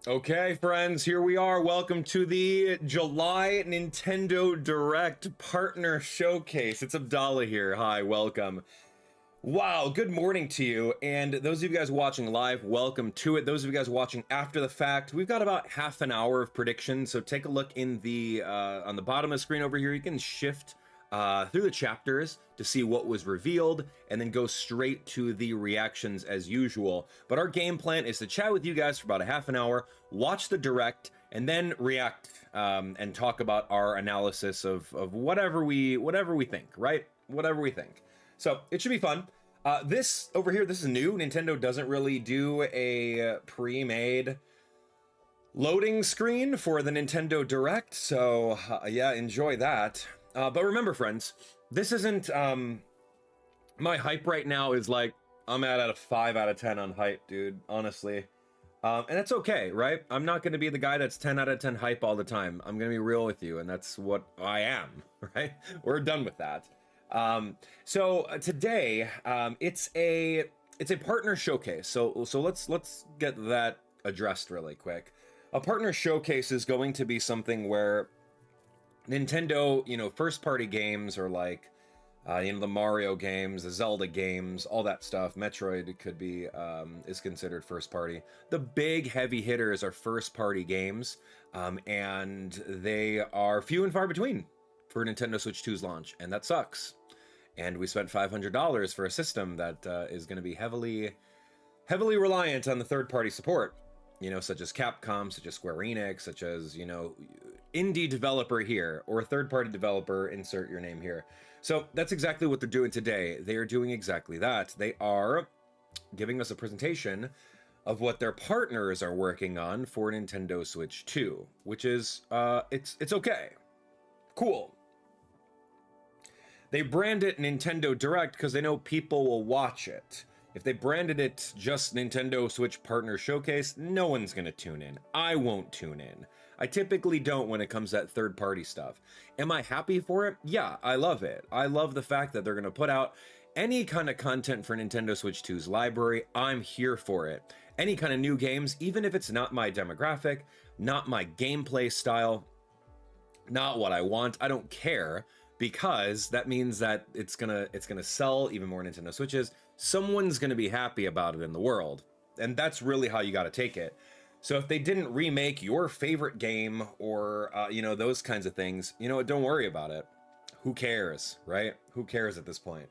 Okay, friends, here we are. Welcome to the July Nintendo Direct Partner Showcase. It's Abdallah here. Hi, welcome. Wow, good morning to you. And those of you guys watching live, welcome to it. Those of you guys watching after the fact, we've got about half an hour of predictions. So take a look in the on the bottom of the screen over here. You can shift through the chapters to see what was revealed and then go straight to the reactions as usual. But our game plan is to chat with you guys for about a half an hour, watch the direct, and then react and talk about our analysis of whatever we think, right? Whatever we think. So it should be fun. This over here, this is new. Nintendo doesn't really do a pre-made loading screen for the Nintendo Direct. So yeah, enjoy that. But remember, friends, this isn't, my hype right now is like, I'm at a 5 out of 10 on hype, dude, honestly. And that's okay, right? I'm not going to be the guy that's 10 out of 10 hype all the time. I'm going to be real with you, and that's what I am, right? We're done with that. So today, it's a partner showcase. So let's get that addressed really quick. A partner showcase is going to be something where Nintendo, first party games are like, the Mario games, the Zelda games, all that stuff. Metroid could be, is considered first party. The big heavy hitters are first party games, and they are few and far between for Nintendo Switch 2's launch, and that sucks. And we spent $500 for a system that is going to be heavily reliant on the third party support, such as Capcom, such as Square Enix, such as, indie developer here, or third-party developer, insert your name here. So that's exactly what they're doing today. They are doing exactly that. They are giving us a presentation of what their partners are working on for Nintendo Switch 2, which is, it's okay. Cool. They brand it Nintendo Direct because they know people will watch it. If they branded it just Nintendo Switch Partner Showcase, no one's gonna tune in. I won't tune in. I typically don't when it comes to that third-party stuff. Am I happy for it? Yeah, I love it. I love the fact that they're going to put out any kind of content for Nintendo Switch 2's library. I'm here for it. Any kind of new games, even if it's not my demographic, not my gameplay style, not what I want, I don't care, because that means that it's gonna sell even more Nintendo Switches. Someone's gonna be happy about it in the world, and that's really how you got to take it. So if they didn't remake your favorite game or, those kinds of things, don't worry about it. Who cares, right? Who cares at this point?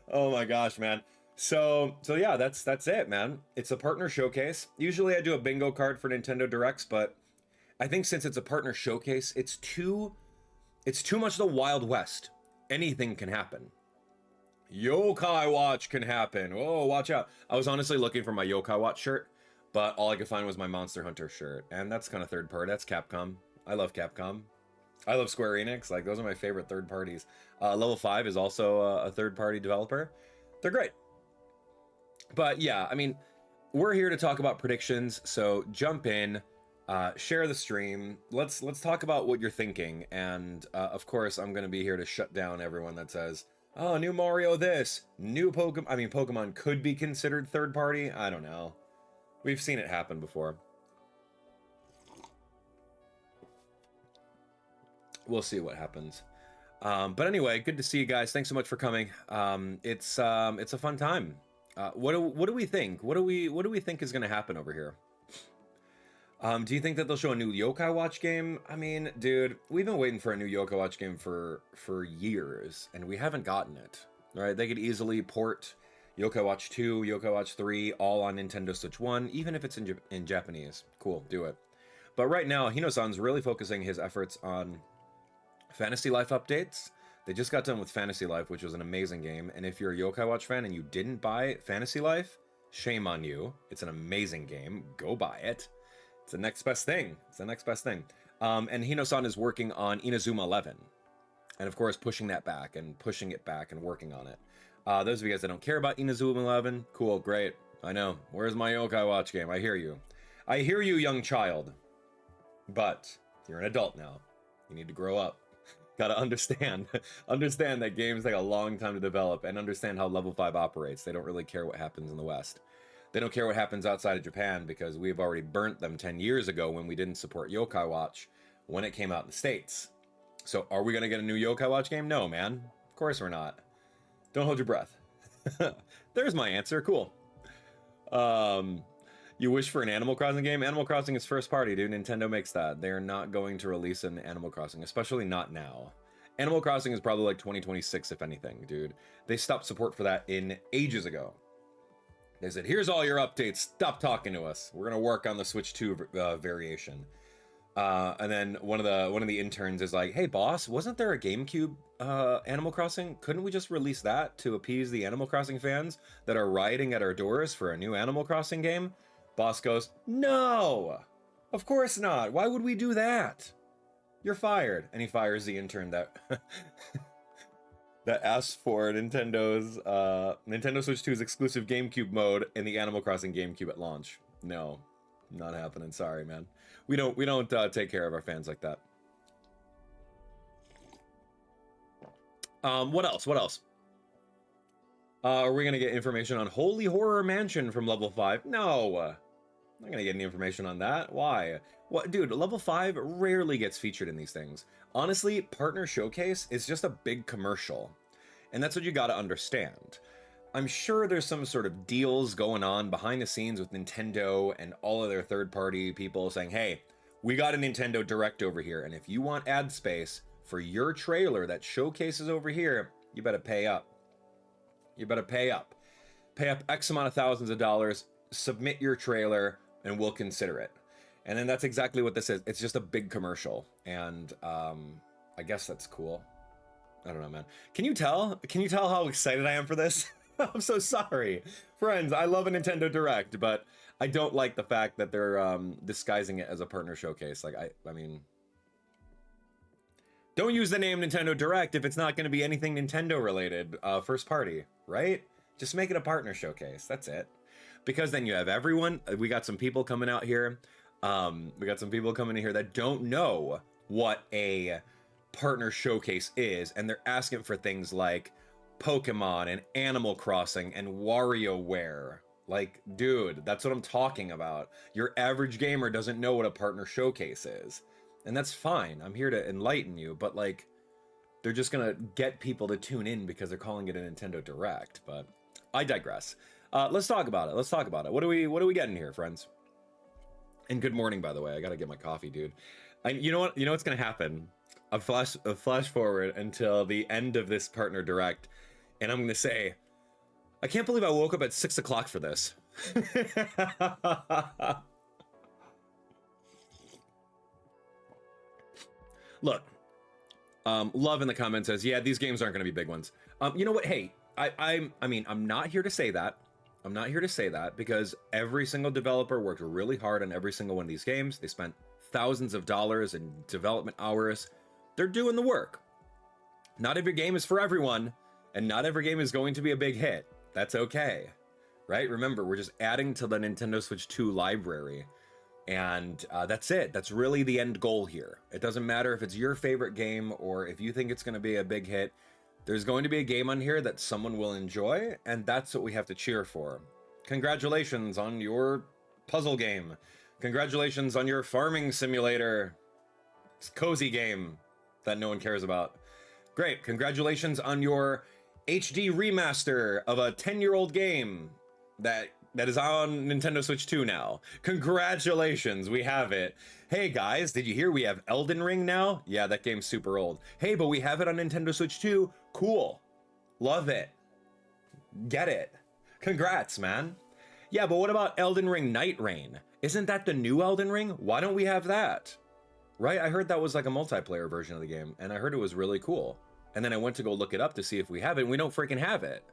Oh my gosh, man. So yeah, that's it, man. It's a partner showcase. Usually I do a bingo card for Nintendo Directs, but I think since it's a partner showcase, it's too much the Wild West. Anything can happen. Yokai Watch can happen. Oh, watch out. I was honestly looking for my Yokai Watch shirt, but all I could find was my Monster Hunter shirt, and that's kind of third party. That's Capcom. I love Capcom. I love Square Enix. Like, those are my favorite third parties. Level 5 is also a third party developer. They're great. But yeah, I mean, we're here to talk about predictions, so jump in, share the stream. Let's talk about what you're thinking, and of course, I'm going to be here to shut down everyone that says, oh, new Mario this, new Pokemon. I mean, Pokemon could be considered third party. I don't know. We've seen it happen before. We'll see what happens. But anyway, good to see you guys. Thanks so much for coming. It's a fun time. What do we think? What do we think is going to happen over here? Do you think that they'll show a new Yokai Watch game? I mean, dude, we've been waiting for a new Yokai Watch game for years, and we haven't gotten it. Right? They could easily port Yokai Watch 2, Yokai Watch 3, all on Nintendo Switch 1, even if it's in Japanese. Cool, do it. But right now, Hino-san's really focusing his efforts on Fantasy Life updates. They just got done with Fantasy Life, which was an amazing game, and if you're a Yokai Watch fan and you didn't buy Fantasy Life, shame on you. It's an amazing game. Go buy it. It's the next best thing. It's the next best thing. And Hino-san is working on Inazuma 11. And of course, pushing that back and pushing it back and working on it. Those of you guys that don't care about Inazuma 11, cool, great. I know. Where's my Yokai Watch game? I hear you. I hear you, young child. But you're an adult now. You need to grow up. Gotta understand. Understand that games take a long time to develop and understand how level 5 operates. They don't really care what happens in the West. They don't care what happens outside of Japan because we've already burnt them 10 years ago when we didn't support Yokai Watch when it came out in the States. So are we going to get a new Yokai Watch game? No, man. Of course we're not. Don't hold your breath. There's my answer. Cool. You wish for an Animal Crossing game? Animal Crossing is first party, dude. Nintendo makes that. They're not going to release an Animal Crossing, especially not now. Animal Crossing is probably like 2026, if anything, dude. They stopped support for that in ages ago. They said, here's all your updates. Stop talking to us. We're going to work on the Switch 2 variation. And then one of the interns is like, hey, boss, wasn't there a GameCube Animal Crossing? Couldn't we just release that to appease the Animal Crossing fans that are rioting at our doors for a new Animal Crossing game? Boss goes, no, of course not. Why would we do that? You're fired. And he fires the intern that that asked for Nintendo's Nintendo Switch 2's exclusive GameCube mode in the Animal Crossing GameCube at launch. No, not happening. Sorry, man. We don't take care of our fans like that. What else? Are we gonna get information on Holy Horror Mansion from level 5? No, I'm not gonna get any information on that. Why? What, dude? Level 5 rarely gets featured in these things. Honestly, Partner Showcase is just a big commercial, and that's what you gotta understand. I'm sure there's some sort of deals going on behind the scenes with Nintendo and all of their third-party people saying, hey, we got a Nintendo Direct over here, and if you want ad space for your trailer that showcases over here, you better pay up. You better pay up. Pay up X amount of thousands of dollars, submit your trailer, and we'll consider it. And then that's exactly what this is. It's just a big commercial, and I guess that's cool. I don't know, man. Can you tell? Can you tell how excited I am for this? I'm so sorry. Friends, I love a Nintendo Direct, but I don't like the fact that they're disguising it as a partner showcase. Like, I mean, don't use the name Nintendo Direct if it's not going to be anything Nintendo related, first party, right? Just make it a partner showcase. That's it. Because then you have everyone. We got some people coming out here. We got some people coming in here that don't know what a partner showcase is, and they're asking for things like Pokemon and Animal Crossing and WarioWare. Like, dude, that's what I'm talking about. Your average gamer doesn't know what a partner showcase is. And that's fine. I'm here to enlighten you, but like, they're just gonna get people to tune in because they're calling it a Nintendo Direct. But I digress. Let's talk about it. Let's talk about it. What are we getting here, friends? And good morning, by the way. I gotta get my coffee, dude. You know what? You know what's gonna happen? A flash forward until the end of this partner Direct, and I'm gonna say, I can't believe I woke up at 6 o'clock for this. Look, Love in the comments says, yeah, these games aren't going to be big ones. You know what? Hey, I mean, I'm not here to say that. I'm not here to say that because every single developer worked really hard on every single one of these games. They spent thousands of dollars in development hours. They're doing the work. Not every game is for everyone, and not every game is going to be a big hit. That's okay, right? Remember, we're just adding to the Nintendo Switch 2 library. And that's it. That's really the end goal here. It doesn't matter if it's your favorite game or if you think it's going to be a big hit. There's going to be a game on here that someone will enjoy, and that's what we have to cheer for. Congratulations on your puzzle game. Congratulations on your farming simulator. It's a cozy game that no one cares about. Great. Congratulations on your HD remaster of a 10-year-old game that is on Nintendo Switch 2 now. Congratulations, we have it. Hey guys, did you hear we have Elden Ring now? Yeah, that game's super old. Hey, but we have it on Nintendo Switch 2. Cool. Love it. Get it. Congrats, man. Yeah, but what about Elden Ring Night Rain? Isn't that the new Elden Ring? Why don't we have that? Right? I heard that was like a multiplayer version of the game, and I heard it was really cool. And then I went to go look it up to see if we have it, and we don't freaking have it.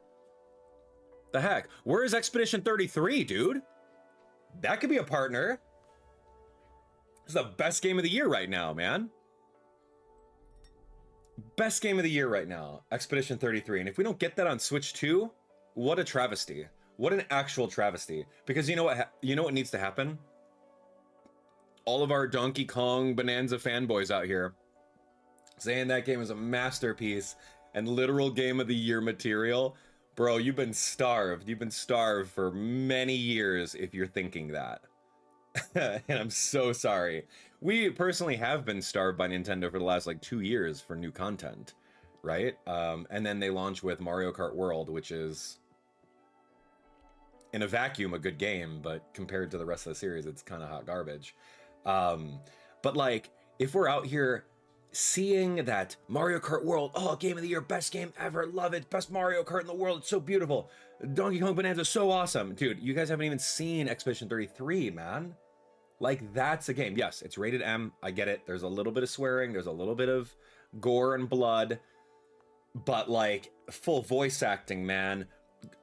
The heck? Where is Expedition 33, dude? That could be a partner. This is the best game of the year right now, man. Best game of the year right now, Expedition 33. And if we don't get that on Switch 2, what a travesty. What an actual travesty. Because you know what needs to happen? All of our Donkey Kong Bonanza fanboys out here saying that game is a masterpiece and literal game of the year material. Bro, you've been starved. You've been starved for many years if you're thinking that. And I'm so sorry. We personally have been starved by Nintendo for the last like 2 years for new content, right? And then they launch with Mario Kart World, which is in a vacuum a good game, but compared to the rest of the series, it's kind of hot garbage. But like, if we're out here seeing that Mario Kart World, oh, game of the year, best game ever, love it, best Mario Kart in the world, it's so beautiful. Donkey Kong Bonanza, so awesome. Dude, you guys haven't even seen Expedition 33, man. Like, that's a game. Yes, it's rated M, I get it. There's a little bit of swearing, there's a little bit of gore and blood, but like, full voice acting, man.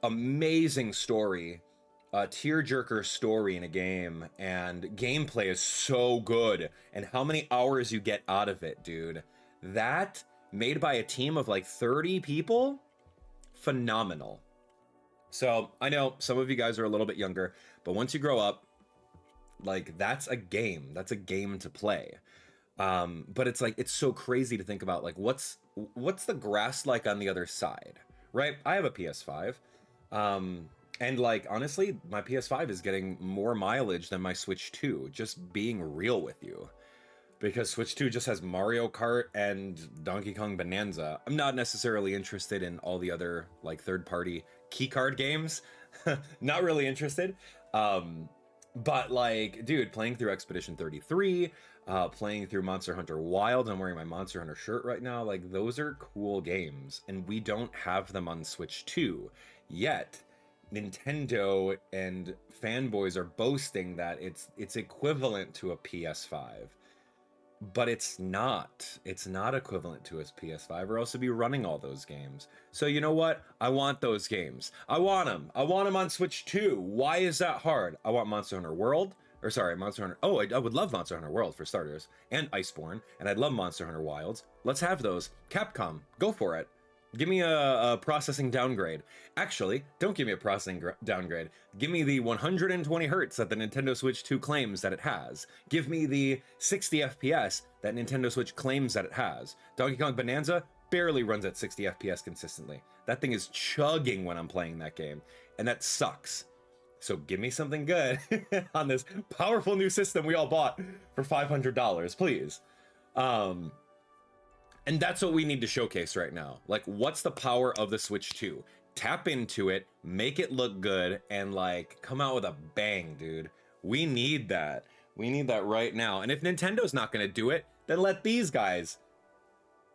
Amazing story. A tearjerker story in a game, and gameplay is so good, and how many hours you get out of it, dude. That, made by a team of like 30 people, phenomenal. So I know some of you guys are a little bit younger, but once you grow up, like, that's a game to play. But it's like, it's so crazy to think about, like, what's the grass like on the other side, right? I have a PS5, and like, honestly, my PS5 is getting more mileage than my Switch 2, just being real with you. Because Switch 2 just has Mario Kart and Donkey Kong Bonanza. I'm not necessarily interested in all the other like third-party keycard games. Not really interested. But like, dude, playing through Expedition 33, playing through Monster Hunter Wilds, I'm wearing my Monster Hunter shirt right now, like, those are cool games, and we don't have them on Switch 2 yet. Nintendo and fanboys are boasting that it's equivalent to a PS5, but it's not equivalent to a PS5, or else it'd be running all those games. So you know what, I want those games. I want them on Switch 2. Why is that hard? I want Monster Hunter World, or sorry, Monster Hunter, oh, I would love Monster Hunter World for starters, and Iceborne, and I'd love Monster Hunter Wilds. Let's have those. Capcom, go for it. Give me a processing downgrade. Actually, don't give me a processing downgrade. Give me the 120 hertz that the Nintendo Switch 2 claims that it has. Give me the 60 FPS that Nintendo Switch claims that it has. Donkey Kong Bonanza barely runs at 60 FPS consistently. That thing is chugging when I'm playing that game, and that sucks. So give me something good on this powerful new system we all bought for $500, please. And that's what we need to showcase right now. Like, what's the power of the Switch 2? Tap into it, make it look good, and like, come out with a bang, dude. We need that. We need that right now. And if Nintendo's not gonna do it, then let these guys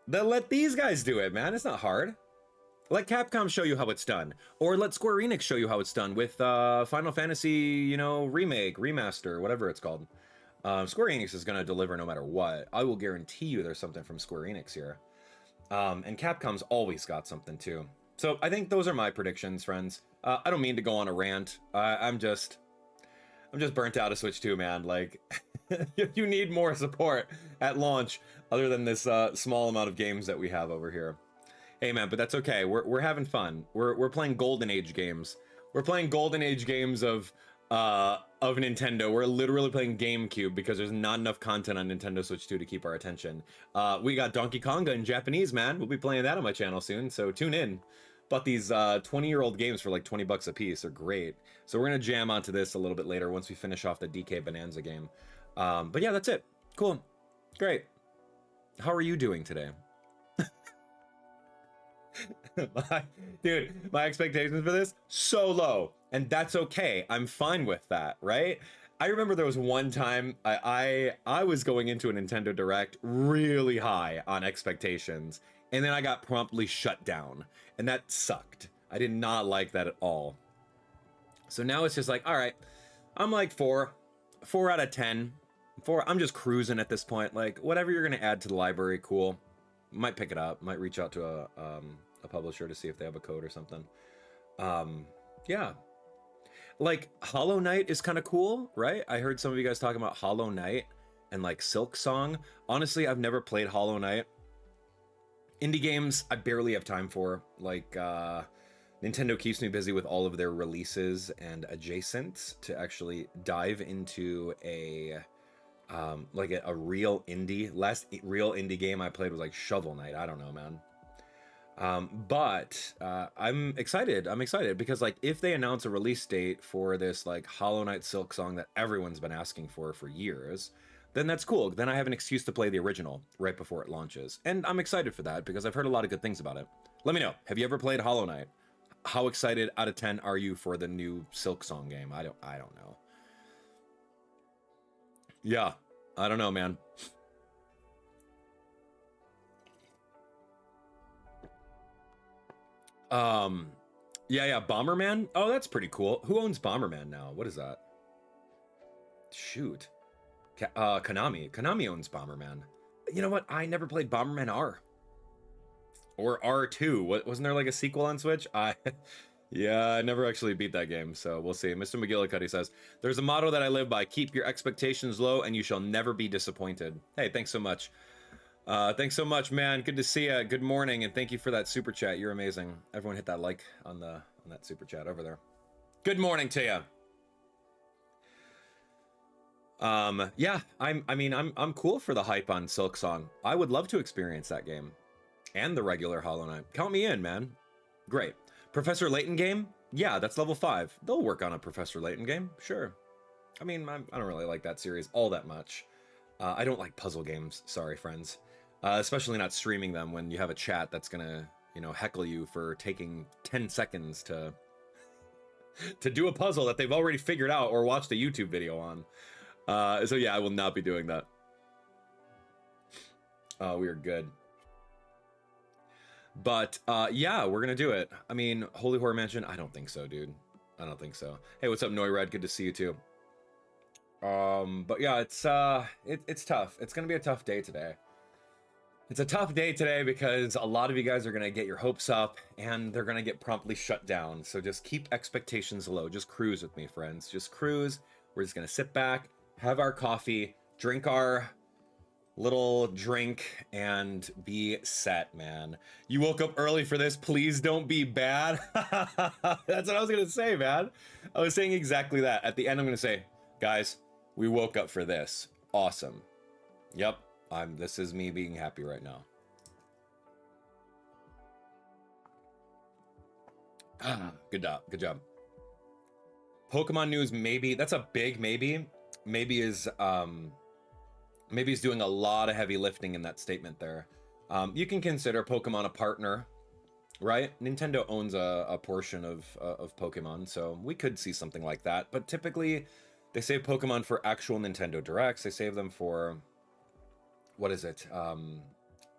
do it, man. It's not hard. Let Capcom show you how it's done. Or let Square Enix show you how it's done with Final Fantasy, you know, remake, remaster, whatever it's called. Square Enix is going to deliver no matter what. I will guarantee you there's something from Square Enix here. And Capcom's always got something too. So I think those are my predictions, friends. I don't mean to go on a rant. I'm just burnt out of Switch 2, man. Like, you need more support at launch other than this small amount of games that we have over here. Hey, man, but that's okay. We're having fun. We're playing Golden Age games. We're playing Golden Age games of Nintendo. We're literally playing GameCube because there's not enough content on Nintendo Switch 2 to keep our attention. We got Donkey Konga in Japanese, man. We'll be playing that on my channel soon, so tune in. But these 20-year-old games for like 20 bucks a piece are great. So we're gonna jam onto this a little bit later once we finish off the DK Bonanza game. But yeah, that's it. Cool. Great. How are you doing today? Dude, my expectations for this, so low. And that's okay. I'm fine with that, right? I remember there was one time I was going into a Nintendo Direct really high on expectations, and then I got promptly shut down, and that sucked. I did not like that at all. So now it's just like, all right, I'm like 4 out of 10. I'm just cruising at this point. Like, whatever you're gonna add to the library, cool. Might pick it up. Might reach out to a publisher to see if they have a code or something. Yeah. Like, Hollow Knight is kind of cool, right? I heard some of you guys talking about Hollow Knight and like Silk Song. Honestly, I've never played Hollow Knight. Indie games, I barely have time for. Like, Nintendo keeps me busy with all of their releases and adjacents to actually dive into a real indie. Last real indie game I played was like Shovel Knight. I don't know, man. But I'm excited. I'm excited because like if they announce a release date for this like Hollow Knight Silk Song that everyone's been asking for years, then that's cool. Then I have an excuse to play the original right before it launches. And I'm excited for that because I've heard a lot of good things about it. Let me know. Have you ever played Hollow Knight? How excited out of 10 are you for the new Silk Song game? I don't know. Yeah, I don't know, man. Yeah, Bomberman. Oh, that's pretty cool. Who owns Bomberman now? What is that? Shoot. Konami. Konami owns Bomberman. You know what? I never played Bomberman R. Or R2. Wasn't there like a sequel on Switch? Yeah, I never actually beat that game, so we'll see. Mr. McGillicuddy says, there's a motto that I live by. Keep your expectations low and you shall never be disappointed. Hey, thanks so much. Thanks so much, man. Good to see you. Good morning, and thank you for that super chat. You're amazing. Everyone hit that like on that super chat over there. Good morning to you. Yeah, I'm cool for the hype on Silk Song. I would love to experience that game and the regular Hollow Knight. Count me in, man. Great. Professor Layton game? Yeah, that's level 5. They'll work on a Professor Layton game, sure. I mean, I don't really like that series all that much. I don't like puzzle games, sorry, friends. Especially not streaming them when you have a chat that's gonna, you know, heckle you for taking 10 seconds to do a puzzle that they've already figured out or watched a YouTube video on. So yeah, I will not be doing that. We are good. But yeah, we're gonna do it. I mean, Holy Horror Mansion? I don't think so, dude. I don't think so. Hey, what's up, Noired? Good to see you too. But yeah, it's tough. It's gonna be a tough day today. It's a tough day today because a lot of you guys are gonna get your hopes up and they're gonna get promptly shut down. So just keep expectations low. Just cruise with me, friends. Just cruise. We're just gonna sit back, have our coffee, drink our little drink, and be set, man. You woke up early for this. Please don't be bad. That's what I was gonna say, man. I was saying exactly that. At the end, I'm gonna say, guys, we woke up for this. Awesome. Yep. This is me being happy right now. Good job. Good job. Pokemon news, maybe. That's a big maybe. Maybe is doing a lot of heavy lifting in that statement there. You can consider Pokemon a partner, right? Nintendo owns a portion of Pokemon, so we could see something like that. But typically, they save Pokemon for actual Nintendo Directs. They save them for, what is it?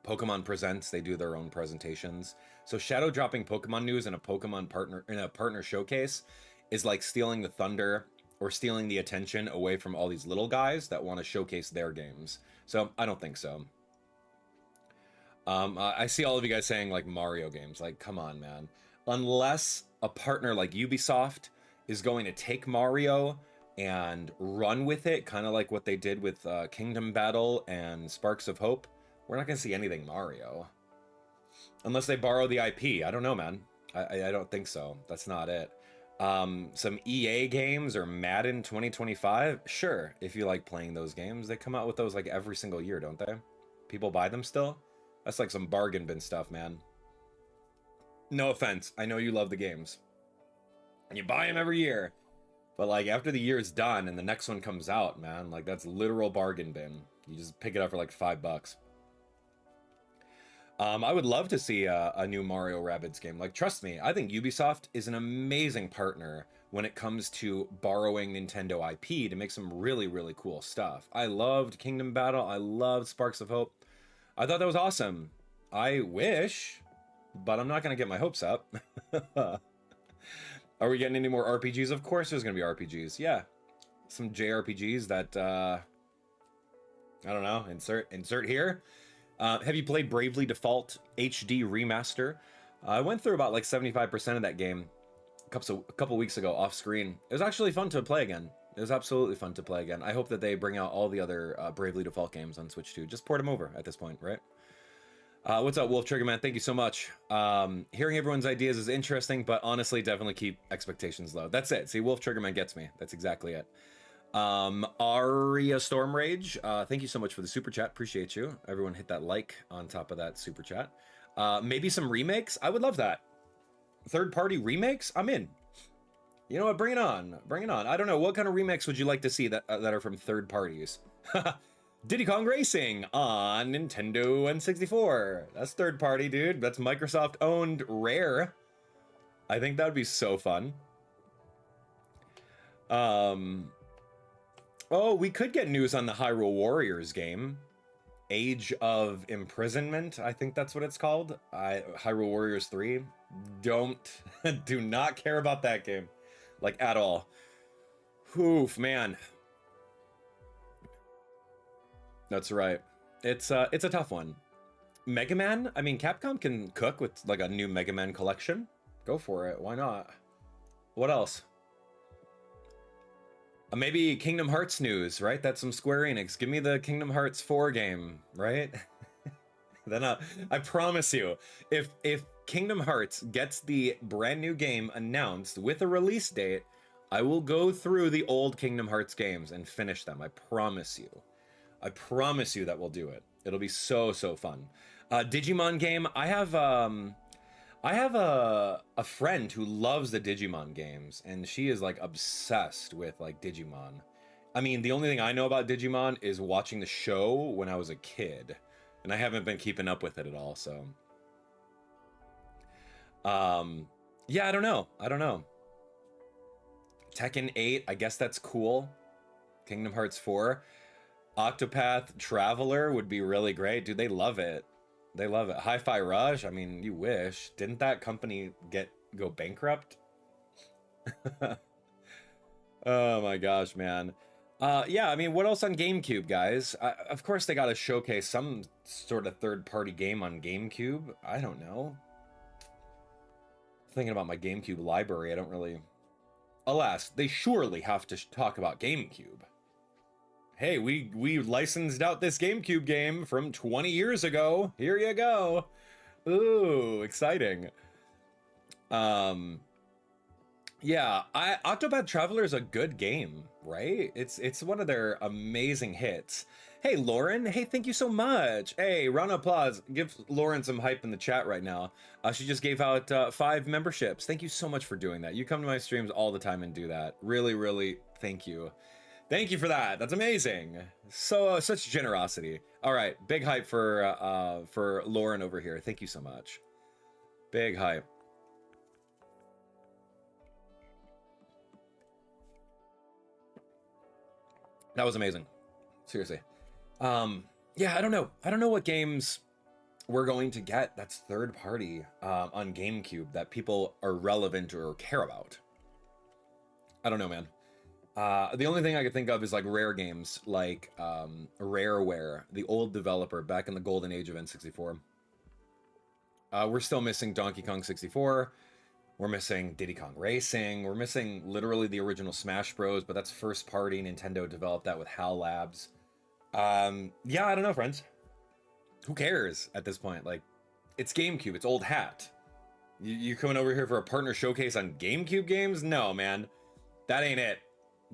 Pokemon Presents. They do their own presentations. So shadow dropping Pokemon news in a partner showcase is like stealing the thunder or stealing the attention away from all these little guys that want to showcase their games. So I don't think so. I see all of you guys saying like Mario games. Like, come on, man. Unless a partner like Ubisoft is going to take Mario and run with it, kind of like what they did with Kingdom Battle and Sparks of Hope, we're not going to see anything Mario. Unless they borrow the IP. I don't know, man. I don't think so. That's not it. Some EA games or Madden 2025? Sure, if you like playing those games. They come out with those like every single year, don't they? People buy them still? That's like some bargain bin stuff, man. No offense. I know you love the games. And you buy them every year. But like after the year's done and the next one comes out, man, like that's literal bargain bin. You just pick it up for like $5. I would love to see a new Mario Rabbids game. Like, trust me, I think Ubisoft is an amazing partner when it comes to borrowing Nintendo IP to make some really, really cool stuff. I loved Kingdom Battle. I loved Sparks of Hope. I thought that was awesome. I wish, but I'm not going to get my hopes up. Are we getting any more RPGs? Of course there's going to be RPGs. Yeah. Some JRPGs that, I don't know, insert here. Have you played Bravely Default HD Remaster? I went through about like 75% of that game a couple weeks ago off screen. It was actually fun to play again. It was absolutely fun to play again. I hope that they bring out all the other Bravely Default games on Switch too. Just port them over at this point, right? What's up, Wolf Triggerman? Thank you so much. Hearing everyone's ideas is interesting, but honestly, definitely keep expectations low. That's it. See, Wolf Triggerman gets me. That's exactly it. Aria Storm Rage, thank you so much for the super chat. Appreciate you. Everyone hit that like on top of that super chat. Maybe some remakes. I would love that. Third-party remakes. I'm in. You know what? Bring it on. Bring it on. I don't know. What kind of remakes would you like to see that are from third parties? Diddy Kong Racing on Nintendo N64. That's third party, dude. That's Microsoft owned Rare. I think that would be so fun. Oh, we could get news on the Hyrule Warriors game. Age of Imprisonment, I think that's what it's called. Hyrule Warriors 3. Do not care about that game. Like, at all. Oof, man. That's right. It's a tough one. Mega Man? I mean, Capcom can cook with, like, a new Mega Man collection. Go for it. Why not? What else? Maybe Kingdom Hearts news, right? That's some Square Enix. Give me the Kingdom Hearts 4 game, right? Then I promise you, if Kingdom Hearts gets the brand new game announced with a release date, I will go through the old Kingdom Hearts games and finish them. I promise you. I promise you that we'll do it. It'll be so fun. Digimon game. I have a friend who loves the Digimon games, and she is like obsessed with like Digimon. I mean, the only thing I know about Digimon is watching the show when I was a kid, and I haven't been keeping up with it at all. So, yeah, I don't know. Tekken 8, I guess that's cool. Kingdom Hearts 4. Octopath Traveler would be really great. Dude, they love it. They love it. Hi-Fi Rush, I mean, you wish. Didn't that company go bankrupt? Oh my gosh, man. Yeah, I mean, what else on GameCube, guys? Of course they gotta showcase some sort of third-party game on GameCube. I don't know. Thinking about my GameCube library, I don't really... Alas, they surely have to talk about GameCube. Hey, we licensed out this GameCube game from 20 years ago. Here you go. Ooh, exciting. Yeah, Octopath Traveler is a good game, right? It's one of their amazing hits. Hey, Lauren. Hey, thank you so much. Hey, round of applause. Give Lauren some hype in the chat right now. She just gave out 5 memberships. Thank you so much for doing that. You come to my streams all the time and do that. Really, really, thank you. Thank you for that. That's amazing. So such generosity. All right, big hype for Lauren over here. Thank you so much. Big hype. That was amazing. Seriously. Yeah, I don't know. I don't know what games we're going to get that's third party on GameCube that people are relevant or care about. I don't know, man. The only thing I could think of is like rare games, like Rareware, the old developer back in the golden age of N64. We're still missing Donkey Kong 64. We're missing Diddy Kong Racing. We're missing literally the original Smash Bros, but that's first party. Nintendo developed that with HAL Labs. Yeah, I don't know, friends. Who cares at this point? Like, it's GameCube. It's old hat. You coming over here for a partner showcase on GameCube games? No, man. That ain't it.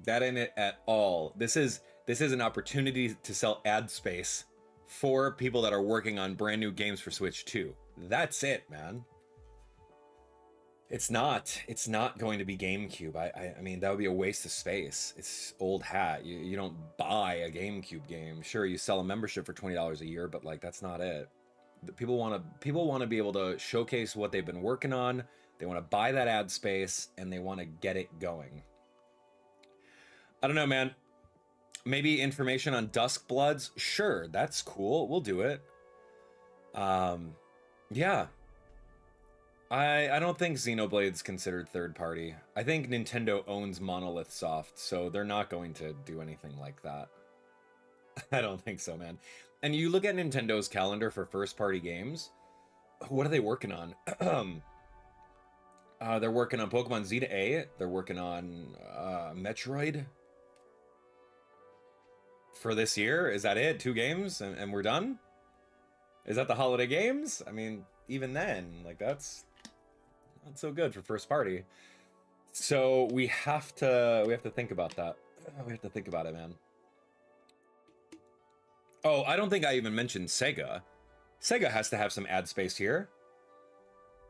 That ain't it at all. This is an opportunity to sell ad space for people that are working on brand new games for Switch 2. That's it, man. It's not going to be GameCube. I mean, that would be a waste of space. It's old hat. You don't buy a GameCube game. Sure, you sell a membership for $20 a year, but like that's not it. People want to be able to showcase what they've been working on. They want to buy that ad space and they want to get it going. I don't know, man. Maybe information on Dusk Bloods? Sure, that's cool. We'll do it. Yeah. I don't think Xenoblade's considered third party. I think Nintendo owns Monolith Soft, so they're not going to do anything like that. I don't think so, man. And you look at Nintendo's calendar for first party games. What are they working on? They're working on Pokemon Z to A. They're working on Metroid for this year. Is that it? 2 games and we're done? Is that the holiday games? I mean, even then, like that's not so good for first party. So we have to think about that. We have to think about it, man. Oh, I don't think I even mentioned SaGa. SaGa has to have some ad space here.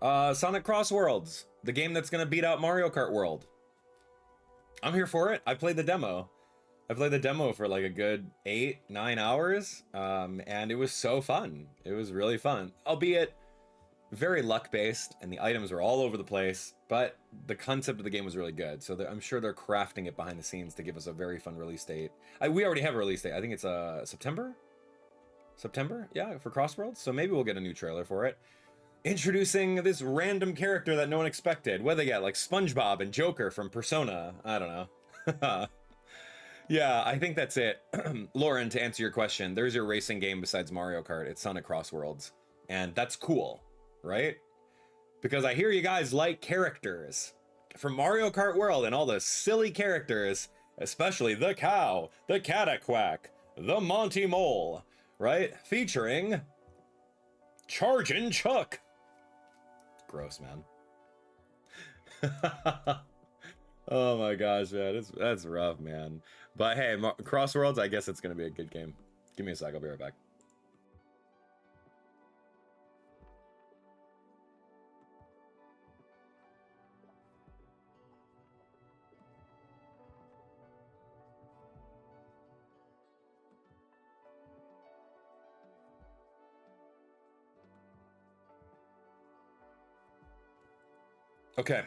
Sonic Cross Worlds, the game that's gonna beat out Mario Kart World. I'm here for it. I played the demo. I played the demo for like a good 8-9 hours, and it was so fun. It was really fun, albeit very luck-based, and the items were all over the place, but the concept of the game was really good, so I'm sure they're crafting it behind the scenes to give us a very fun release date. We already have a release date. I think it's September? September? Yeah, for Crossworlds, so maybe we'll get a new trailer for it. Introducing this random character that no one expected. What do they get? Like SpongeBob and Joker from Persona. I don't know. Yeah, I think that's it. Lauren, to answer your question, there's your racing game besides Mario Kart. It's Sonic Cross Worlds. And that's cool, right? Because I hear you guys like characters from Mario Kart World and all the silly characters, especially the cow, the Cataquack, the Monty Mole, right? Featuring Chargin' Chuck. Gross, man. Oh my gosh, man, that's rough, man. But hey, Crossworlds, I guess it's gonna be a good game. Give me a sec, I'll be right back. Okay,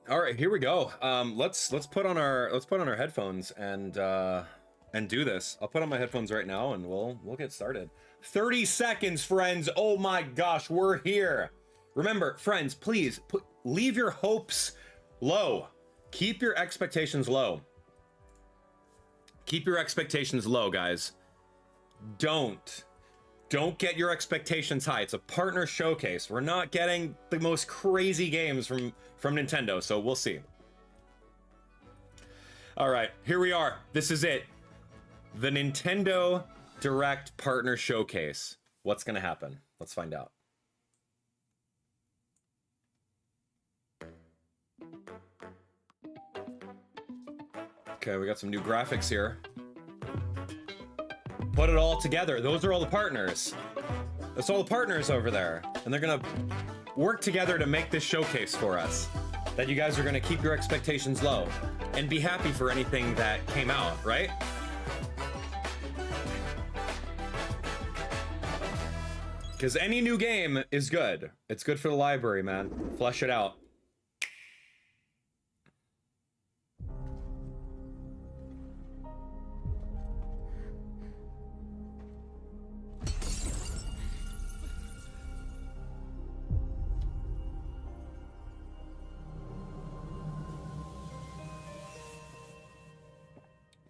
all right, here we go. Let's put on our headphones and do this. I'll put on my headphones right now and we'll get started. 30 seconds, friends. Oh my gosh, we're here. Remember, friends, please leave your hopes low. Keep your expectations low. Keep your expectations low, guys. Don't get your expectations high. It's a partner showcase. We're not getting the most crazy games from Nintendo, so we'll see. All right, here we are. This is it. The Nintendo Direct Partner Showcase. What's gonna happen? Let's find out. Okay, we got some new graphics here. Put it all together. Those are all the partners. That's all the partners over there. And they're gonna work together to make this showcase for us. That you guys are gonna keep your expectations low and be happy for anything that came out, right? Because any new game is good. It's good for the library, man. Flesh it out.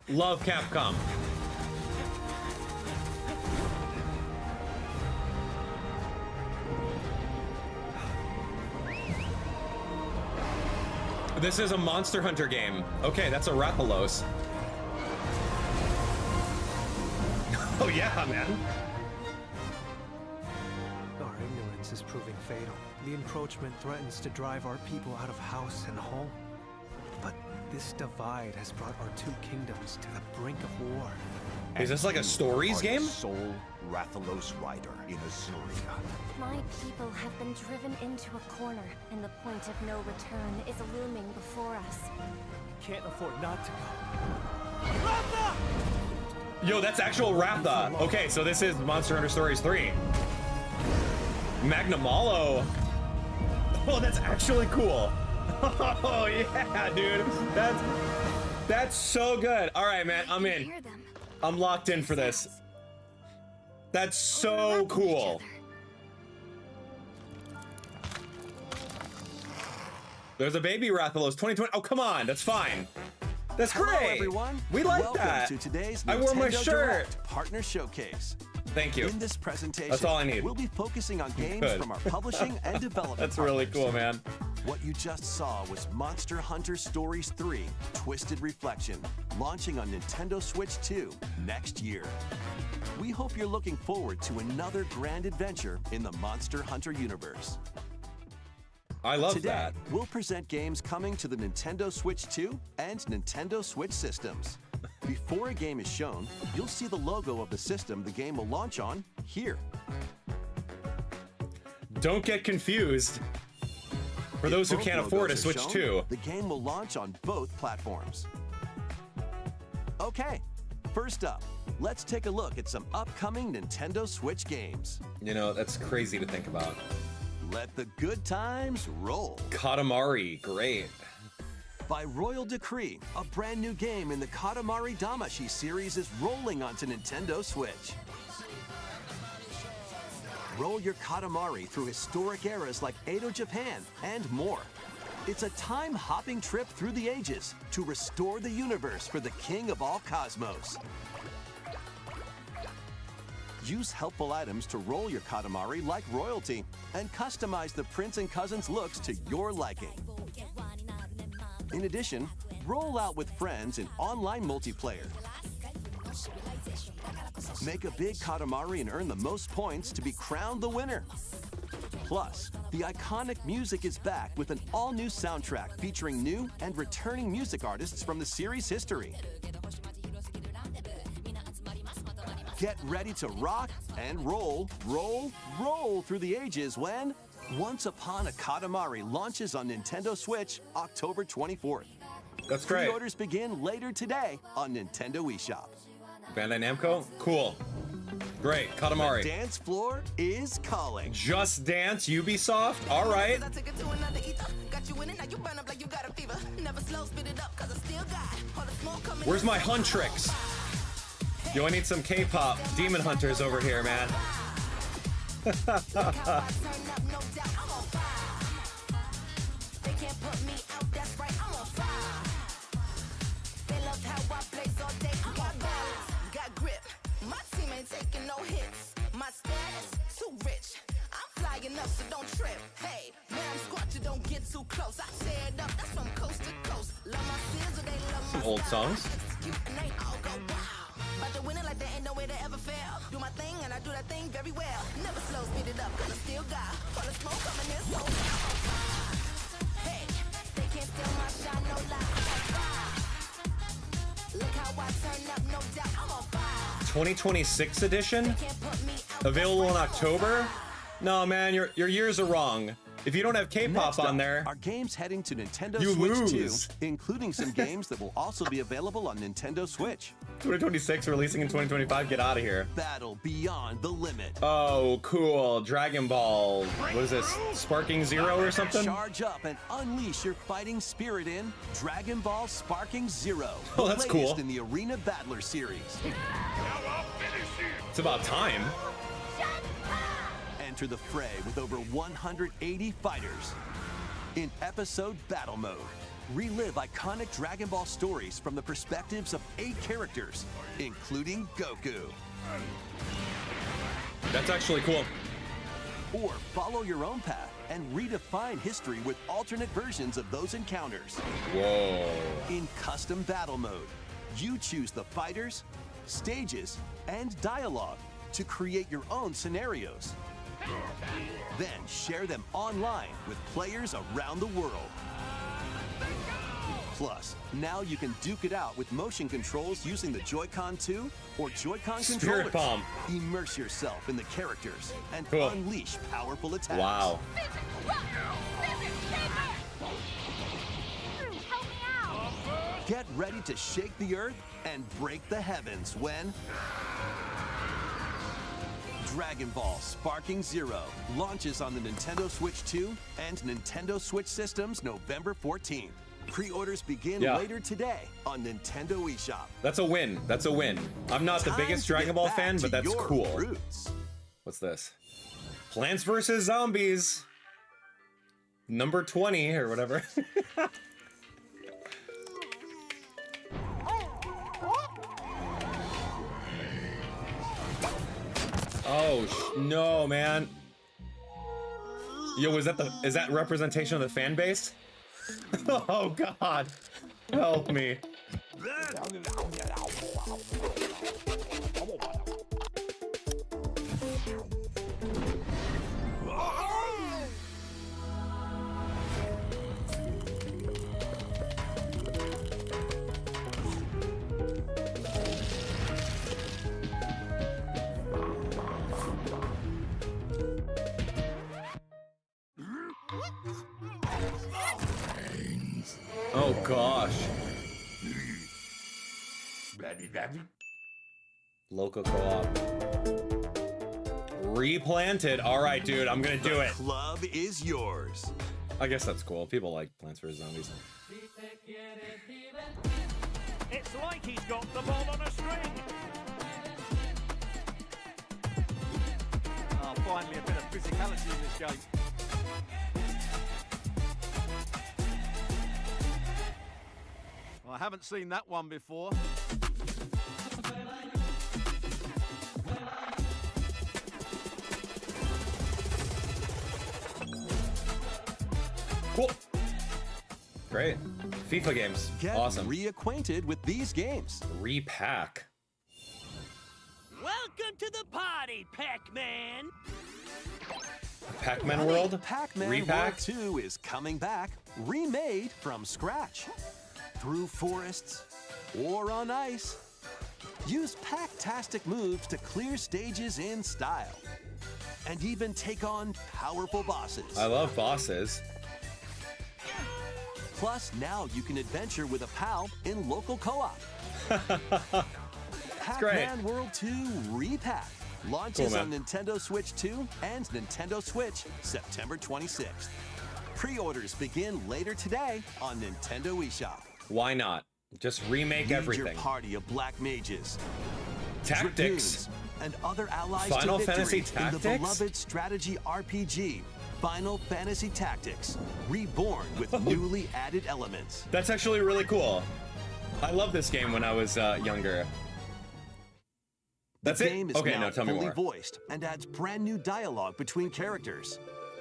Love Capcom. This is a Monster Hunter game. Okay, that's a Rathalos. Oh yeah, man. Our ignorance is proving fatal. The encroachment threatens to drive our people out of house and home. But this divide has brought our two kingdoms to the brink of war. Is this like a stories game? Sole Rathalos rider in Azuria. My people have been driven into a corner, and the point of no return is looming before us. Can't afford not to go. Ratha! Yo, that's actual Ratha. Okay, so this is Monster Hunter Stories 3. Magnamalo. Oh, that's actually cool. Oh yeah, dude. That's so good. All right, man, I'm in. I'm locked in for this. That's so cool. There's a baby Rathalos 2020. Oh, come on, that's fine. That's great. Hello, everyone. We like Welcome that. To today's I wore my Nintendo shirt. Direct Partner Showcase. Thank you. In this presentation, That's all I need. We'll be focusing on games Good. from our publishing and development That's really partners. cool, man. What you just saw was Monster Hunter Stories 3, Twisted Reflection, launching on Nintendo Switch 2 next year. We hope you're looking forward to another grand adventure in the Monster Hunter universe. I love Today, that. we'll present games coming to the Nintendo Switch 2 and Nintendo Switch systems. Before a game is shown, you'll see the logo of the system the game will launch on here. don't get confused. For those who can't afford a Switch 2. The game will launch on both platforms. Okay, first up, let's take a look at some upcoming Nintendo Switch games. You know, that's crazy to think about. Let the good times roll. Katamari, great. By royal decree, a brand new game in the Katamari Damacy series is rolling onto Nintendo Switch. Roll your Katamari through historic eras like Edo Japan and more. It's a time-hopping trip through the ages to restore the universe for the king of all cosmos. Use helpful items to roll your Katamari like royalty and customize the prince and cousins looks to your liking. In addition, roll out with friends in online multiplayer. Make a big Katamari and earn the most points to be crowned the winner. Plus, the iconic music is back with an all-new soundtrack featuring new and returning music artists from the series' history. Get ready to rock and roll through the ages when Once Upon a Katamari launches on Nintendo Switch October 24th. That's great. Pre-orders begin later today on Nintendo eShop. Bandai Namco? Cool. Great, Katamari. The dance floor is calling. Just Dance, Ubisoft? All right. Where's my Huntrix? Yo, I need some K-pop Demon Hunters over here, man. Taking no hits. My status too rich. I'm flying up, so don't trip. Hey, man, I'm scorching, don't get too close. I tear it up, that's from coast to coast. Love my sizzle, they love my Some old songs. Execute and they all go wow. About to win it like there ain't no way to ever fail. Do my thing and I do that thing very well. Never slow, speed it up, cause I still got all the smoke coming in so loud. Hey, they can't steal my shine, no lie. I'm on fire. Look how I turn up, no doubt. I'm on fire. 2026 edition? Available in October? No, man, your years are wrong. If you don't have K-pop on there, are games heading to Nintendo you Switch lose. 2, including some games that will also be available on Nintendo Switch. 2026 releasing in 2025, get out of here. Battle Beyond the Limit. Oh, cool. Dragon Ball. What is this? Sparking Zero or something? Charge up and unleash your fighting spirit in Dragon Ball Sparking Zero. Oh, that's the latest cool. in the Arena Battler series. It's about time. Enter the fray with over 180 fighters. In episode Battle Mode, relive iconic Dragon Ball stories from the perspectives of 8 characters, including Goku. That's actually cool. Or follow your own path and redefine history with alternate versions of those encounters. Whoa. In custom battle mode, you choose the fighters, stages, and dialogue to create your own scenarios. Then share them online with players around the world. Plus, now you can duke it out with motion controls using the Joy-Con 2 or Joy-Con Spirit controllers. Bomb. Immerse yourself in the characters and Cool. unleash powerful attacks. Wow. Get ready to shake the earth and break the heavens when Dragon Ball Sparking Zero launches on the Nintendo Switch 2 and Nintendo Switch systems November 14th. Pre-orders begin later today on Nintendo eShop. That's a win. That's a win. I'm not the Time biggest to Dragon get Ball back fan, to but that's your cool. roots. What's this? Plants vs. Zombies. Number 20 or whatever. Oh, no, man. Yo, is that representation of the fan base? Oh, God. Help me. Oh gosh. Local co-op. Replanted. All right, dude, I'm gonna do it. Club is yours. I guess that's cool. People like Plants vs. Zombies. It's like he's got the ball on a string. Oh, finally a bit of physicality in this game. Well, I haven't seen that one before. Cool. Great. FIFA games. Get Awesome. reacquainted with these games. Repack. Welcome to the party, Pac Man. Pac Man World. Pac Man World Repack. 2 is coming back, remade from scratch. Through forests or on ice. Use Pac-tastic moves to clear stages in style. And even take on powerful bosses. I love bosses. Plus, now you can adventure with a pal in local co-op. Pac great. Man World 2 Repack launches Cool, on man. Nintendo Switch 2 and Nintendo Switch September 26th. Pre-orders begin later today on Nintendo eShop. Why not? Just remake Lead everything. your party of black mages, Tactics. dragoons, and other allies Final to Fantasy victory in the Tactics? beloved strategy RPG, Final Fantasy Tactics, reborn with newly added elements. That's actually really cool. I love this game when I was younger. That's the it? game is Okay, now no, tell me fully more. voiced and adds brand new dialogue between characters,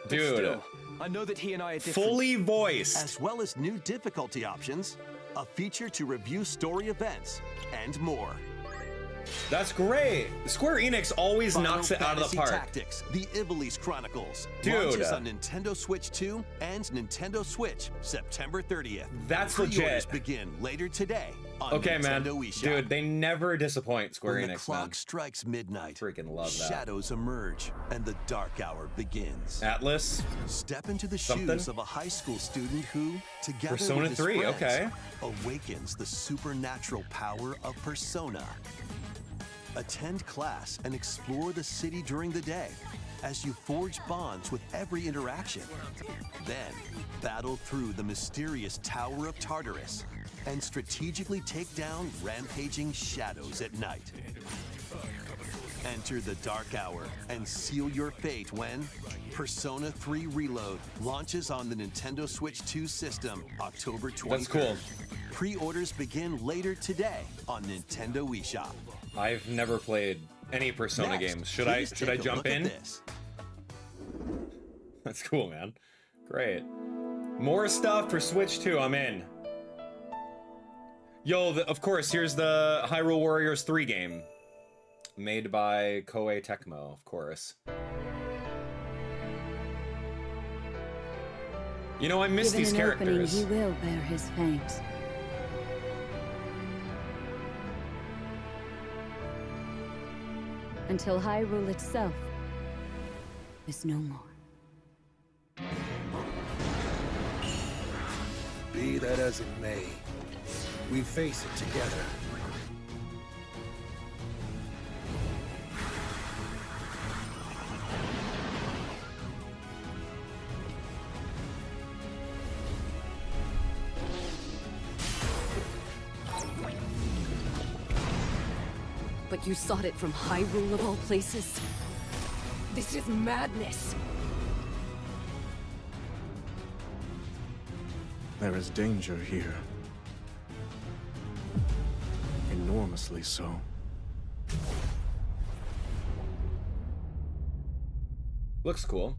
Dude, Still, I know that he and I are different. fully voiced. as well as new difficulty options, a feature to review story events, and more. That's great. Square Enix always Final knocks it out of the Fantasy park. Tactics, the Ivalice Chronicles, Dude. launches on Nintendo Switch 2 and Nintendo Switch September 30th. That's Pre-orders legit. begin later today on Okay, man. Nintendo eShop. Dude, they never disappoint, Square when the Enix, clock man. strikes midnight, Freaking love that. shadows emerge and the dark hour begins. Atlas. Step into the Something? shoes of a high school student who, together Persona with his 3, friends, okay. awakens the supernatural power of Persona. Attend class and explore the city during the day as you forge bonds with every interaction. Then, battle through the mysterious Tower of Tartarus and strategically take down rampaging shadows at night. Enter the dark hour and seal your fate when Persona 3 Reload launches on the Nintendo Switch 2 system October 23rd. That's cool. Pre-orders begin later today on Nintendo eShop. I've never played any Persona Next, games. Should please I take a jump look at in? this. That's cool, man. Great. More stuff for Switch 2. I'm in. Yo, of course, here's the Hyrule Warriors 3 game. Made by Koei Tecmo, of course. You know, I miss Given these an characters. opening, he will bear his fangs. Until Hyrule itself is no more. Be that as it may, we face it together. But you sought it from Hyrule of all places? This is madness! There is danger here. Enormously so. Looks cool.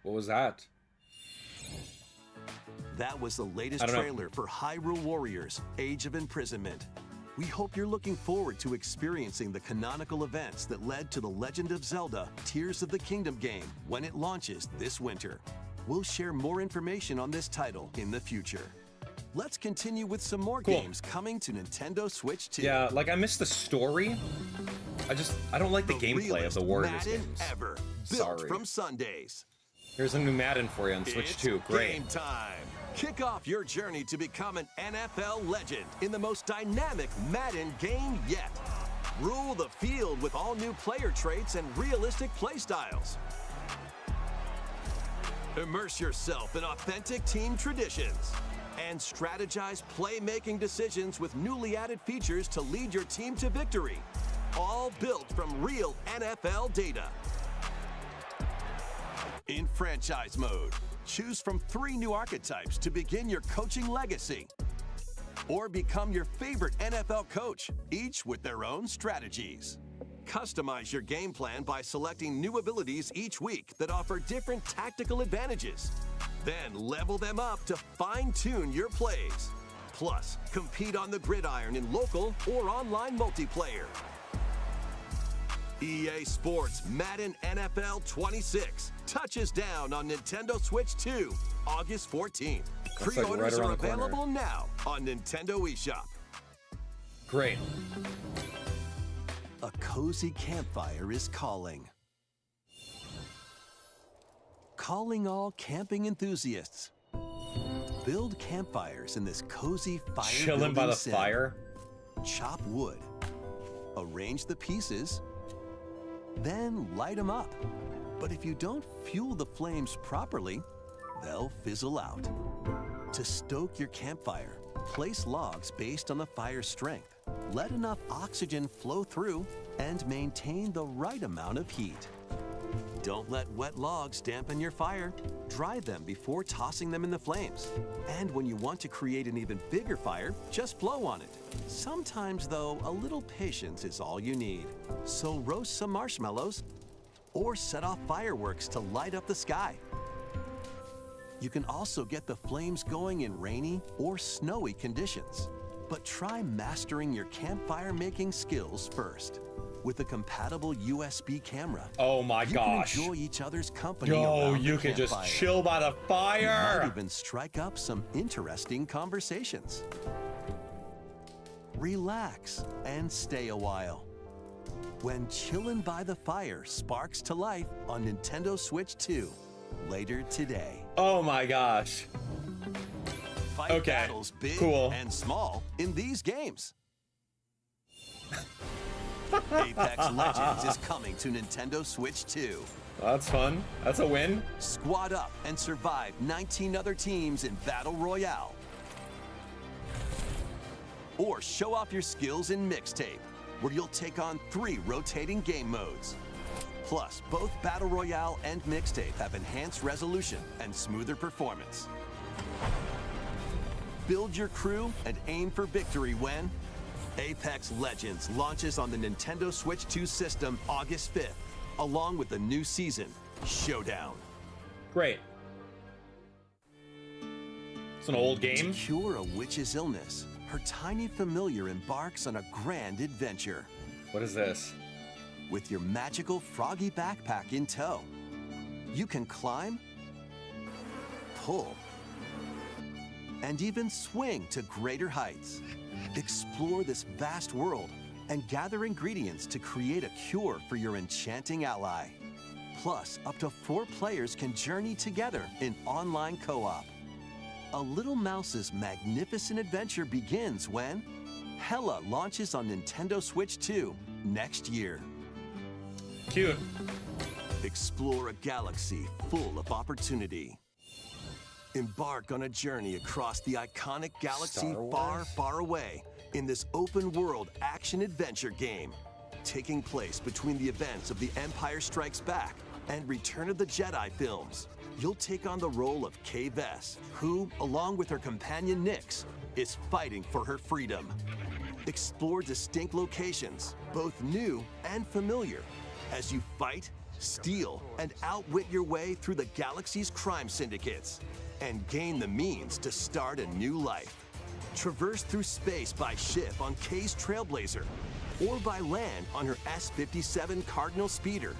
What was that? That was the latest I don't know. trailer for Hyrule Warriors: Age of Imprisonment. We hope you're looking forward to experiencing the canonical events that led to The Legend of Zelda Tears of the Kingdom game when it launches this winter. We'll share more information on this title in the future. Let's continue with some more games coming to Nintendo Switch 2. Yeah, like I missed the story. I don't like the gameplay of the Warriors Madden games. Ever, built Sorry. from Sundays. Here's a new Madden for you on Switch 2. Great. Game time. Kick off your journey to become an NFL legend in the most dynamic Madden game yet. Rule the field with all new player traits and realistic play styles. Immerse yourself in authentic team traditions and strategize playmaking decisions with newly added features to lead your team to victory. All built from real NFL data. In franchise mode, choose from 3 new archetypes to begin your coaching legacy. Or become your favorite NFL coach, each with their own strategies. Customize your game plan by selecting new abilities each week that offer different tactical advantages. Then level them up to fine-tune your plays. Plus, compete on the gridiron in local or online multiplayer. EA Sports Madden NFL 26 touches down on Nintendo Switch 2, August 14th. Pre-orders are available now on Nintendo eShop. Great. A cozy campfire is calling. Calling all camping enthusiasts. Build campfires in this cozy fire Chillin by the sim. fire. Chop wood. Arrange the pieces. Then light them up. But if you don't fuel the flames properly, they'll fizzle out. To stoke your campfire, place logs based on the fire's strength. Let enough oxygen flow through and maintain the right amount of heat. Don't let wet logs dampen your fire. Dry them before tossing them in the flames. And when you want to create an even bigger fire, just blow on it. Sometimes, though, a little patience is all you need. So roast some marshmallows or set off fireworks to light up the sky. You can also get the flames going in rainy or snowy conditions. But try mastering your campfire making skills first. With a compatible USB camera. Oh my gosh. You can enjoy each other's company. Yo, you can just chill by the fire. You might even strike up some interesting conversations. Relax and stay a while. When Chillin by the Fire sparks to life on Nintendo Switch 2 later today. Oh my gosh. Fight battles big and small in these games. Apex Legends is coming to Nintendo Switch 2. That's fun. That's a win. Squad up and survive 19 other teams in Battle Royale. Or show off your skills in Mixtape, where you'll take on 3 rotating game modes. Plus, both Battle Royale and Mixtape have enhanced resolution and smoother performance. Build your crew and aim for victory when Apex Legends launches on the Nintendo Switch 2 system August 5th, along with the new season, Showdown. Great. It's an old game. To cure a witch's illness, her tiny familiar embarks on a grand adventure. What is this? With your magical froggy backpack in tow, you can climb, pull, and even swing to greater heights. Explore this vast world and gather ingredients to create a cure for your enchanting ally. Plus, up to 4 players can journey together in online co-op. A little mouse's magnificent adventure begins when Hela launches on Nintendo Switch 2 next year. Cute. Explore a galaxy full of opportunity. Embark on a journey across the iconic galaxy far, far away in this open-world action-adventure game, taking place between the events of The Empire Strikes Back and Return of the Jedi films. You'll take on the role of Kay Vess, who, along with her companion Nyx, is fighting for her freedom. Explore distinct locations, both new and familiar, as you fight, steal, and outwit your way through the galaxy's crime syndicates, and gain the means to start a new life. Traverse through space by ship on K's Trailblazer, or by land on her S57 Cardinal Speeder,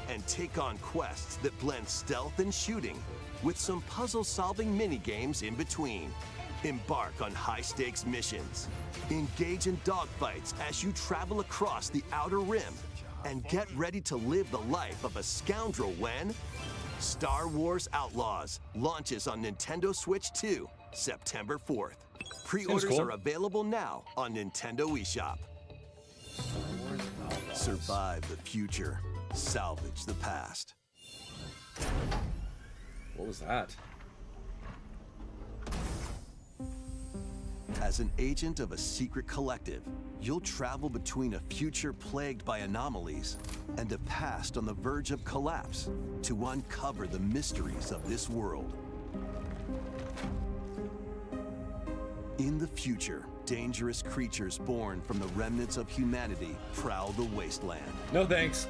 and take on quests that blend stealth and shooting with some puzzle-solving mini-games in between. Embark on high-stakes missions, engage in dogfights as you travel across the Outer Rim, and get ready to live the life of a scoundrel when Star Wars Outlaws launches on Nintendo Switch 2, September 4th. Pre-orders cool. are available now on Nintendo eShop. Survive the future, salvage the past. What was that? As an agent of a secret collective, you'll travel between a future plagued by anomalies and a past on the verge of collapse to uncover the mysteries of this world. In the future, dangerous creatures born from the remnants of humanity prowl the wasteland. No thanks.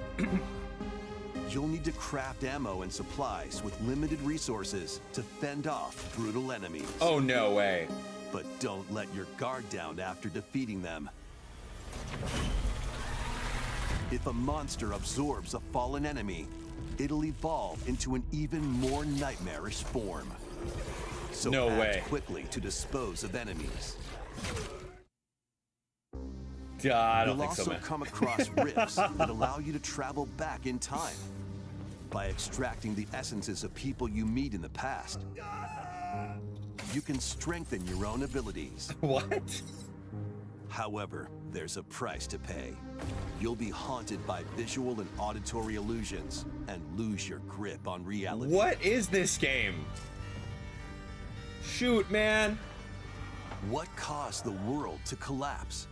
You'll need to craft ammo and supplies with limited resources to fend off brutal enemies. Oh, no way. But don't let your guard down after defeating them. If a monster absorbs a fallen enemy, it'll evolve into an even more nightmarish form. So No act way. quickly to dispose of enemies. I don't You'll think so, also man. come across rifts that allow you to travel back in time by extracting the essences of people you meet in the past. You can strengthen your own abilities. What? However, there's a price to pay. You'll be haunted by visual and auditory illusions and lose your grip on reality. What is this game? Shoot, man. What caused the world to collapse?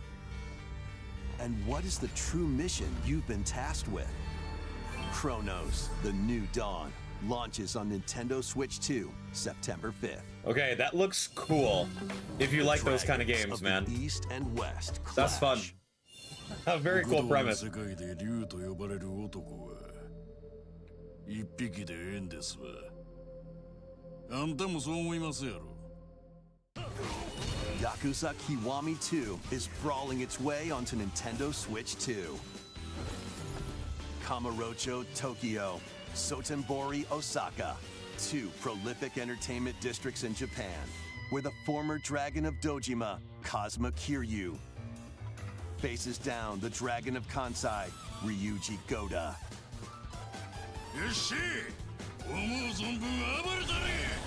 And what is the true mission you've been tasked with? Cronos, The New Dawn, launches on Nintendo Switch 2, September 5th. Okay, that looks cool. If you like those kind of Dragons games, the man. East and West clash. That's fun. A very cool premise. 世界で竜と呼ばれる男は一匹でええんですわ。あんたもそう思いますやろ。Yakuza Kiwami 2 is brawling its way onto Nintendo Switch 2. Kamurocho, Tokyo, Sotenbori, Osaka, two prolific entertainment districts in Japan, where the former dragon of Dojima, Kazuma Kiryu, faces down the dragon of Kansai, Ryuji Goda. よっしゃ、思う存分暴れたね。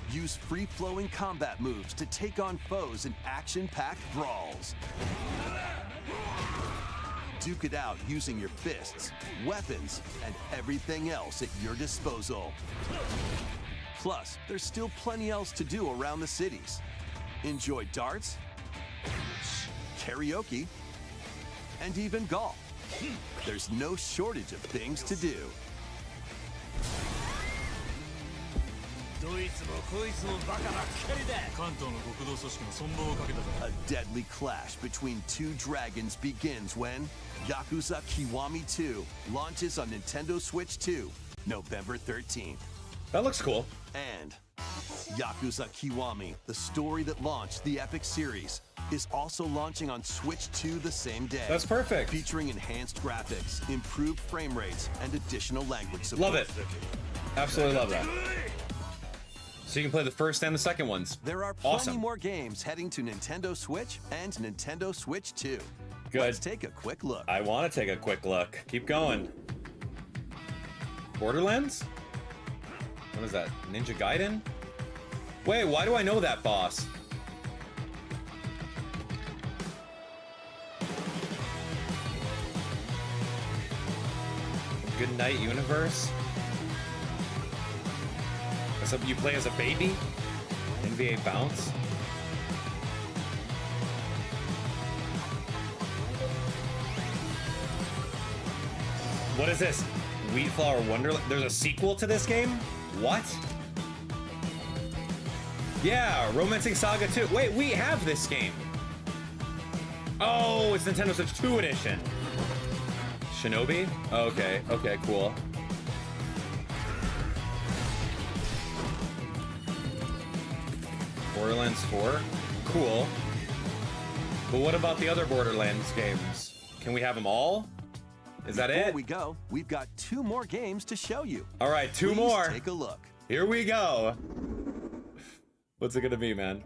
Use free-flowing combat moves to take on foes in action-packed brawls. Duke it out using your fists, weapons, and everything else at your disposal. Plus, there's still plenty else to do around the cities. Enjoy darts, karaoke, and even golf. There's no shortage of things to do. A deadly clash between two dragons begins when Yakuza Kiwami 2 launches on Nintendo Switch 2, November 13th. That looks cool. And Yakuza Kiwami, the story that launched the Epic series, is also launching on Switch 2 the same day. That's perfect. Featuring enhanced graphics, improved frame rates, and additional language support. Love it. Absolutely love that. So you can play the first and the second ones. There are plenty Awesome. more games heading to Nintendo Switch and Nintendo Switch 2. Good. Let's take a quick look. I want to take a quick look. Keep going. Borderlands? What is that? Ninja Gaiden? Wait, why do I know that boss? Goodnight Universe? So you play as a baby? NBA Bounce? What is this? Wheatflour Wonderland? There's a sequel to this game? What? Yeah, Romancing Saga 2. Wait, we have this game. Oh, it's Nintendo Switch 2 edition. SHINOBI? Okay, okay, cool. Borderlands 4? Cool. But what about the other Borderlands games? Can we have them all? Is that it? Before we go, we've got 2 more games to show you. All right, 2 Please more. Take a look. Here we go. What's it gonna be, man?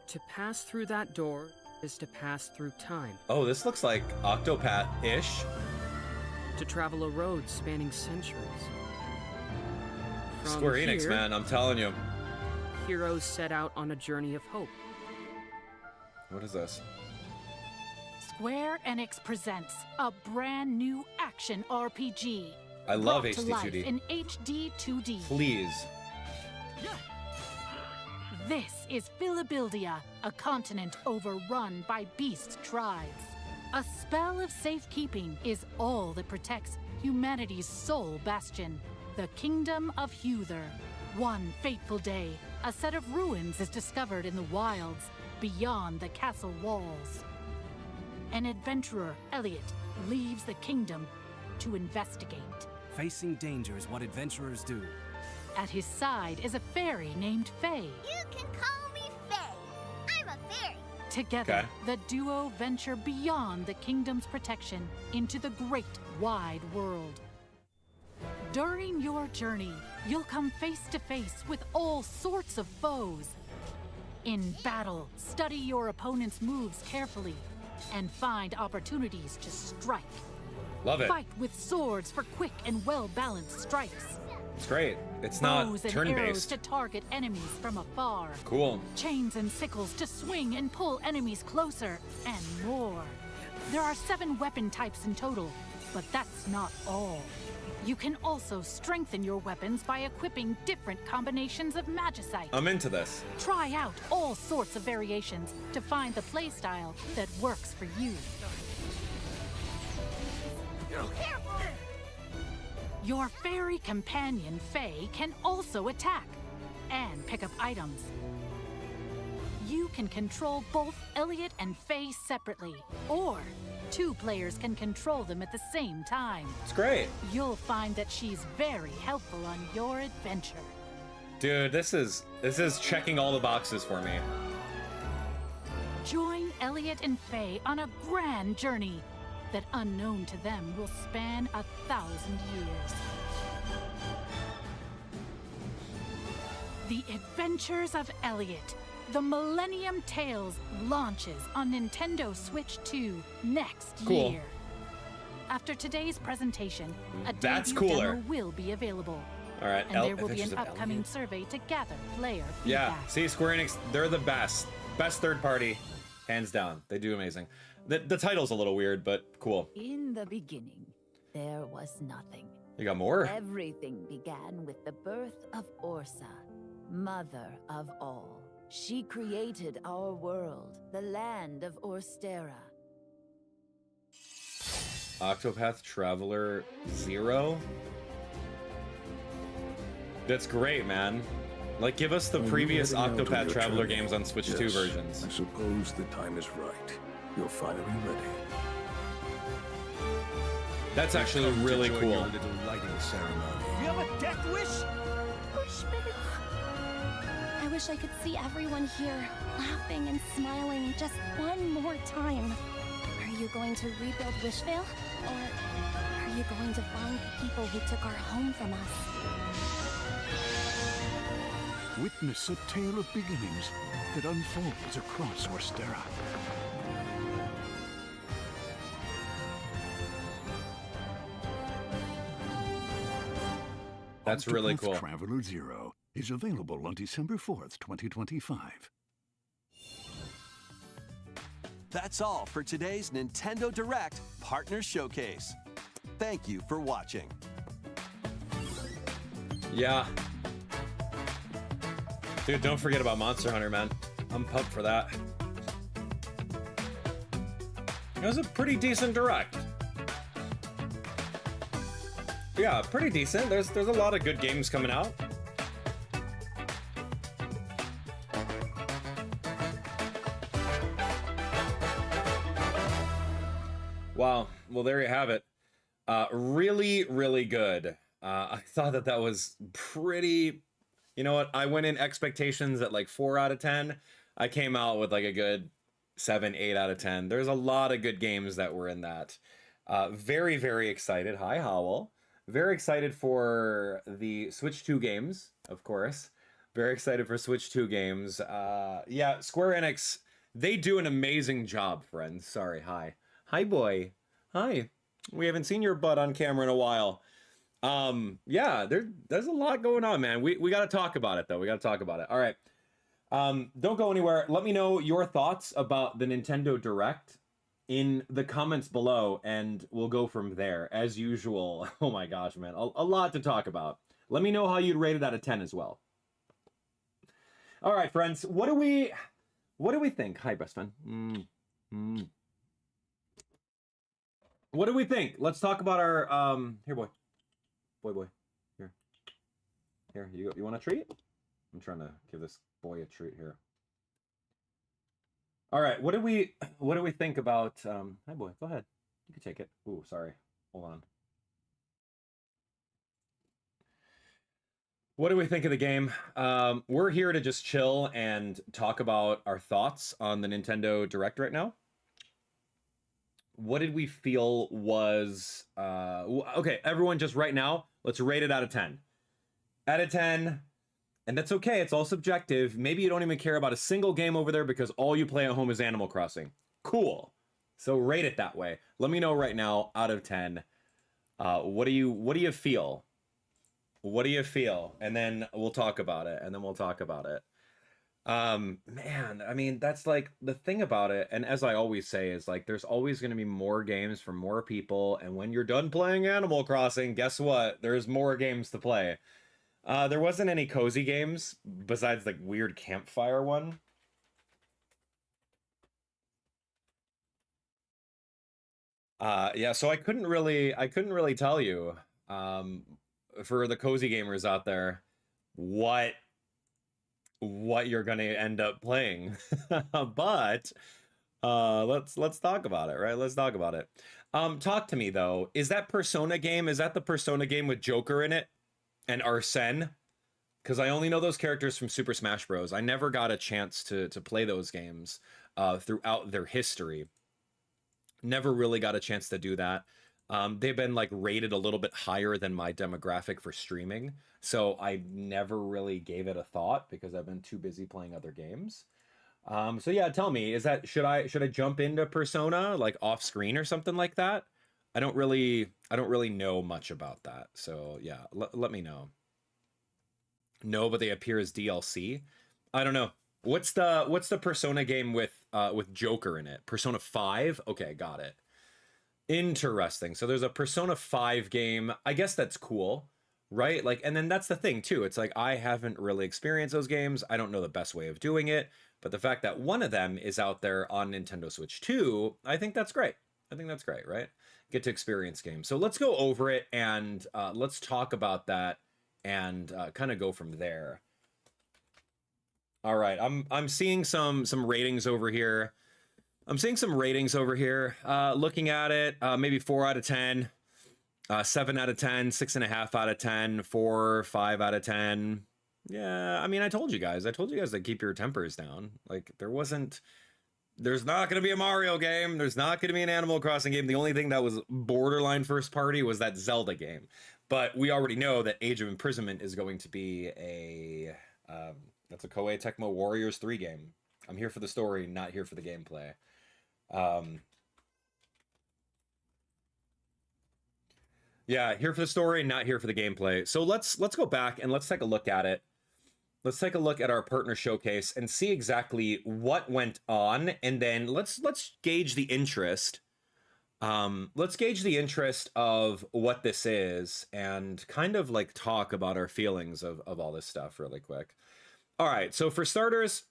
To pass through that door is to pass through time. Oh, this looks like Octopath-ish. To travel a road spanning centuries. From Square Enix, here, man, I'm telling you. Heroes set out on a journey of hope. What is this? Square Enix presents a brand new action RPG. I love brought to HD life 2D. in HD 2D. Please. This is Philabildia, a continent overrun by beast tribes. A spell of safekeeping is all that protects humanity's sole bastion, the Kingdom of Huther. One fateful day, a set of ruins is discovered in the wilds beyond the castle walls. An adventurer, Elliot, leaves the kingdom to investigate. Facing danger is what adventurers do. At his side is a fairy named Faye. You can call me Faye. I'm a fairy. Together, the duo venture beyond the kingdom's protection into the great wide world. During your journey, you'll come face to face with all sorts of foes. In battle, study your opponent's moves carefully and find opportunities to strike. Love it. Fight with swords for quick and well-balanced strikes. It's great. It's not Bows and arrows turn-based. to target enemies from afar. Cool. Chains and sickles to swing and pull enemies closer, and more. There are 7 weapon types in total, but that's not all. You can also strengthen your weapons by equipping different combinations of magicite. I'm into this. Try out all sorts of variations to find the playstyle that works for you. Your fairy companion, Faye, can also attack and pick up items. You can control both Elliot and Faye separately, or 2 players can control them at the same time. It's great. You'll find that she's very helpful on your adventure. Dude, this is checking all the boxes for me. Join Elliot and Faye on a grand journey that, unknown to them, will span 1,000 years. The Adventures of Elliot, the Millenium Tales, launches on Nintendo Switch 2 next year. After today's presentation, a That's debut cooler. demo will be available. All right. And there will be Adventures an of upcoming Elliot. survey to gather player Yeah. feedback. See, Square Enix, they're the best. Best third party, hands down. They do amazing. The title's a little weird, but cool. In the beginning, there was nothing. You got more? Everything began with the birth of Orsa, mother of all. She created our world, the land of Orstera. Octopath Traveler 0? That's great, man. Like, give us the previous Octopath Traveler games on Switch 2 versions. I suppose the time is right. You're finally ready. That's actually really cool. Your little lighting ceremony. You have a death wish? I wish I could see everyone here, laughing and smiling just one more time. Are you going to rebuild Wishvale? Or are you going to find the people who took our home from us? Witness a tale of beginnings that unfolds across Orstera. That's really Octopath cool. Traveler 0 is available on December 4th, 2025. That's all for today's Nintendo Direct Partner Showcase. Thank you for watching. Yeah. Dude, don't forget about Monster Hunter, man. I'm pumped for that. It was a pretty decent direct. Yeah, pretty decent. There's a lot of good games coming out. Wow. Well, there you have it. Really, really good. I thought that was pretty You know what? I went in expectations at like 4 out of 10. I came out with like a good 7, 8 out of 10. There's a lot of good games that were in that. Very, very excited. Hi, Howell. Very excited for the Switch 2 games, of course. Very excited for Switch 2 games. Yeah, Square Enix, they do an amazing job, friends. Sorry, hi. Hi, boy. Hi. We haven't seen your butt on camera in a while. Yeah, there's a lot going on, man. We got to talk about it, though. We got to talk about it. All right. Don't go anywhere. Let me know your thoughts about the Nintendo Direct in the comments below, and we'll go from there. As usual, oh my gosh, man, a lot to talk about. Let me know how you'd rate it out of 10 as well. All right, friends, what do we think? Hi, best friend. What do we think? Let's talk about our here, boy, here you go. You want a treat? I'm trying to give this boy a treat here. All right, what do we think about hi, boy, go ahead, you can take it. Ooh, sorry, hold on. What do we think of the game? We're here to just chill and talk about our thoughts on the Nintendo Direct right now. What did we feel was okay, everyone, just right now, let's rate it out of 10. Out of 10. And that's okay, it's all subjective. Maybe you don't even care about a single game over there because all you play at home is Animal Crossing. Cool. So rate it that way. Let me know right now, out of 10. What do you feel? What do you feel? And then we'll talk about it. Man, I mean, that's like the thing about it. And as I always say, is like, there's always going to be more games for more people. And when you're done playing Animal Crossing, guess what? There's more games to play. There wasn't any cozy games besides like weird campfire one. Yeah, so I couldn't really tell you for the cozy gamers out there what you're gonna end up playing. But let's talk about it, right? Let's talk about it. Talk to me though. Is that Persona game? Is that the Persona game with Joker in it? And Arsene, because I only know those characters from Super Smash Bros. I never got a chance to play those games throughout their history. Never really got a chance to do that. They've been like rated a little bit higher than my demographic for streaming, so I never really gave it a thought because I've been too busy playing other games. So yeah, tell me, is that should I jump into Persona like off screen or something like that? I don't really know much about that. So yeah, let me know. No, but they appear as DLC. I don't know. What's the Persona game with Joker in it? Persona 5? Okay, got it. Interesting. So there's a Persona 5 game. I guess that's cool, right? Like, and then that's the thing too. It's like I haven't really experienced those games. I don't know the best way of doing it, but the fact that one of them is out there on Nintendo Switch 2, I think that's great. I think that's great, right? Get to experience games. So let's go over it and let's talk about that and kind of go from there. All right, I'm seeing some ratings over here. Looking at it, maybe 4 out of 10, 7 out of 10, 6.5 out of 10, 4, 5 out of 10. Yeah, I mean, I told you guys to keep your tempers down. Like there's not going to be a Mario game. There's not going to be an Animal Crossing game. The only thing that was borderline first party was that Zelda game. But we already know that Age of Imprisonment is going to be that's a Koei Tecmo Warriors 3 game. I'm here for the story, not here for the gameplay. Yeah, here for the story, not here for the gameplay. So let's go back and let's take a look at it. Let's take a look at our partner showcase and see exactly what went on, and then let's gauge the interest. Let's gauge the interest of what this is and kind of like talk about our feelings of all this stuff really quick. All right, so for starters,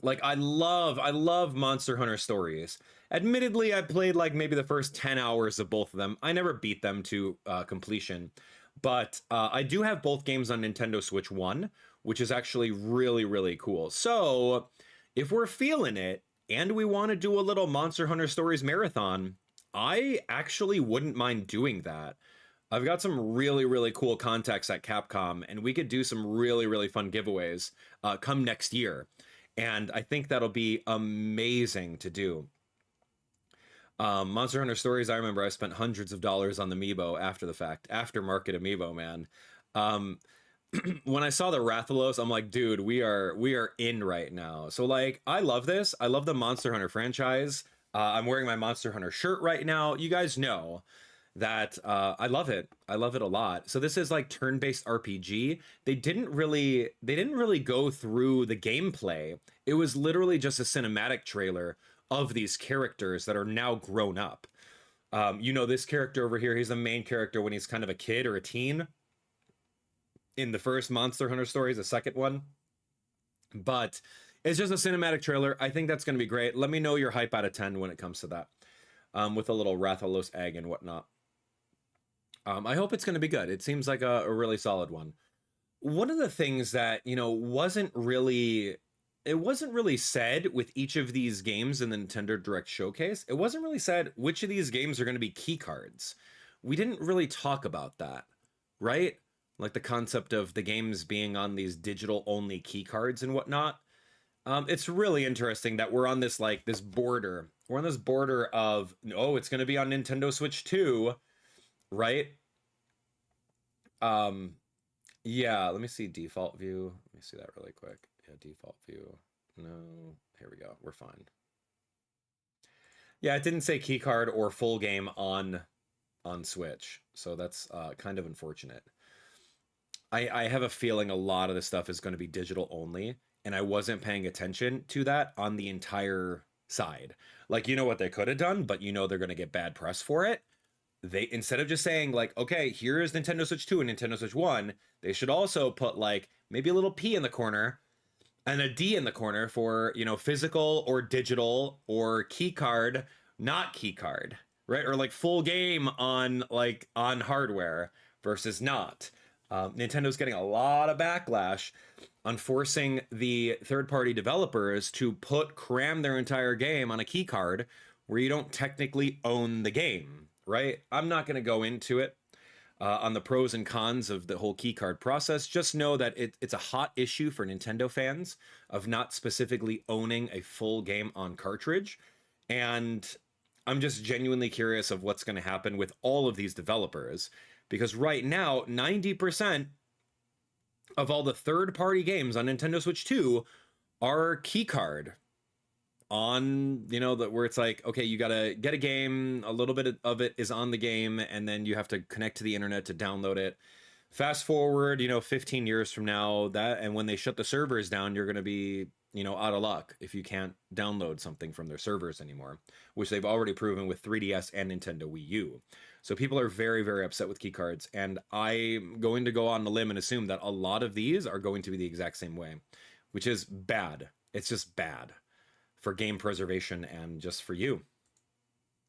like I love Monster Hunter Stories. Admittedly, I played like maybe the first 10 hours of both of them. I never beat them to completion. But I do have both games on Nintendo Switch 1, which is actually really, really cool. So if we're feeling it and we want to do a little Monster Hunter Stories marathon, I actually wouldn't mind doing that. I've got some really, really cool contacts at Capcom, and we could do some really, really fun giveaways come next year. And I think that'll be amazing to do. Monster Hunter Stories, I remember I spent hundreds of dollars on the amiibo after the fact, aftermarket amiibo, man. When I saw the Rathalos, I'm like, dude, we are in right now. So like, I love this. I love the Monster Hunter franchise. I'm wearing my Monster Hunter shirt right now. You guys know that I love it. I love it a lot. So this is like turn-based RPG. They didn't really go through the gameplay. It was literally just a cinematic trailer of these characters that are now grown up. You know, this character over here, he's the main character when he's kind of a kid or a teen. In the first Monster Hunter Stories, the second one. But it's just a cinematic trailer. I think that's going to be great. Let me know your hype out of 10 when it comes to that. With a little Rathalos egg and whatnot. I hope it's going to be good. It seems like a really solid one. One of the things that, you know, wasn't really said with each of these games in the Nintendo Direct Showcase. It wasn't really said which of these games are going to be key cards. We didn't really talk about that, right? Like the concept of the games being on these digital only key cards and whatnot. It's really interesting that we're on this like this border. We're on this border of, oh, it's going to be on Nintendo Switch 2, right? Yeah, let me see default view. Let me see that really quick. Yeah, default view. No, here we go. We're fine. Yeah, it didn't say keycard or full game on Switch, so that's kind of unfortunate. I have a feeling a lot of the stuff is going to be digital only, and I wasn't paying attention to that on the entire side. Like, you know what they could have done, but you know they're going to get bad press for it. They, instead of just saying like, okay, here's Nintendo Switch 2 and Nintendo Switch 1, they should also put like maybe a little P in the corner and a D in the corner for, you know, physical or digital or key card, not key card, right? Or like full game on like on hardware versus not. Nintendo's getting a lot of backlash on forcing the third-party developers to cram their entire game on a key card where you don't technically own the game, right? I'm not going to go into it on the pros and cons of the whole key card process. Just know that it's a hot issue for Nintendo fans of not specifically owning a full game on cartridge. And I'm just genuinely curious of what's going to happen with all of these developers. Because right now, 90% of all the third-party games on Nintendo Switch 2 are keycard on, you know, where it's like, okay, you gotta get a game, a little bit of it is on the game, and then you have to connect to the internet to download it. Fast forward, you know, 15 years from now, and when they shut the servers down, you're gonna be, you know, out of luck if you can't download something from their servers anymore, which they've already proven with 3DS and Nintendo Wii U. So people are very, very upset with keycards, and I'm going to go on the limb and assume that a lot of these are going to be the exact same way, which is bad. It's just bad for game preservation and just for you.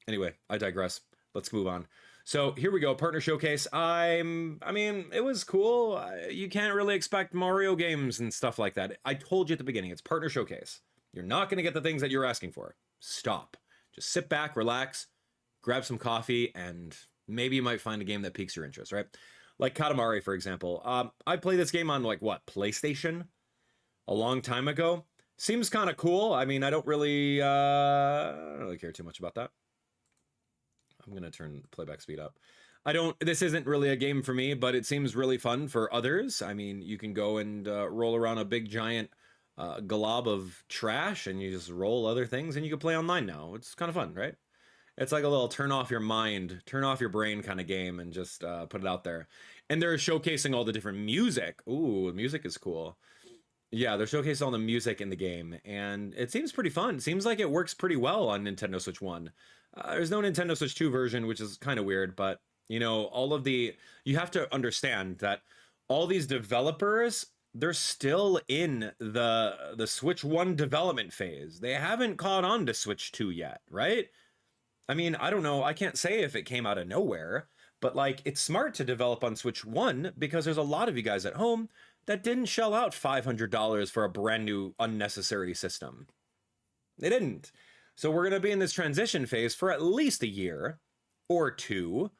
Anyway, I digress. Let's move on. So here we go, partner showcase. I mean, it was cool. You can't really expect Mario games and stuff like that. I told you at the beginning, it's partner showcase. You're not going to get the things that you're asking for. Stop. Just sit back, relax, grab some coffee, and maybe you might find a game that piques your interest, right? Like Katamari, for example. I played this game on, like, what, PlayStation? A long time ago. Seems kind of cool. I mean, I don't really care too much about that. I'm going to turn playback speed up. This isn't really a game for me, but it seems really fun for others. I mean, you can go and roll around a big giant glob of trash, and you just roll other things, and you can play online now. It's kind of fun, right? It's like a little turn off your mind, turn off your brain kind of game, and just put it out there. And they're showcasing all the different music. Ooh, music is cool. Yeah, they're showcasing all the music in the game, and it seems pretty fun. It seems like it works pretty well on Nintendo Switch 1. There's no Nintendo Switch 2 version, which is kind of weird, but, you know, you have to understand that all these developers, they're still in the Switch 1 development phase. They haven't caught on to Switch 2 yet, right? I mean, I don't know. I can't say if it came out of nowhere, but, like, it's smart to develop on Switch 1 because there's a lot of you guys at home that didn't shell out $500 for a brand new unnecessary system. They didn't. So we're going to be in this transition phase for at least a year or two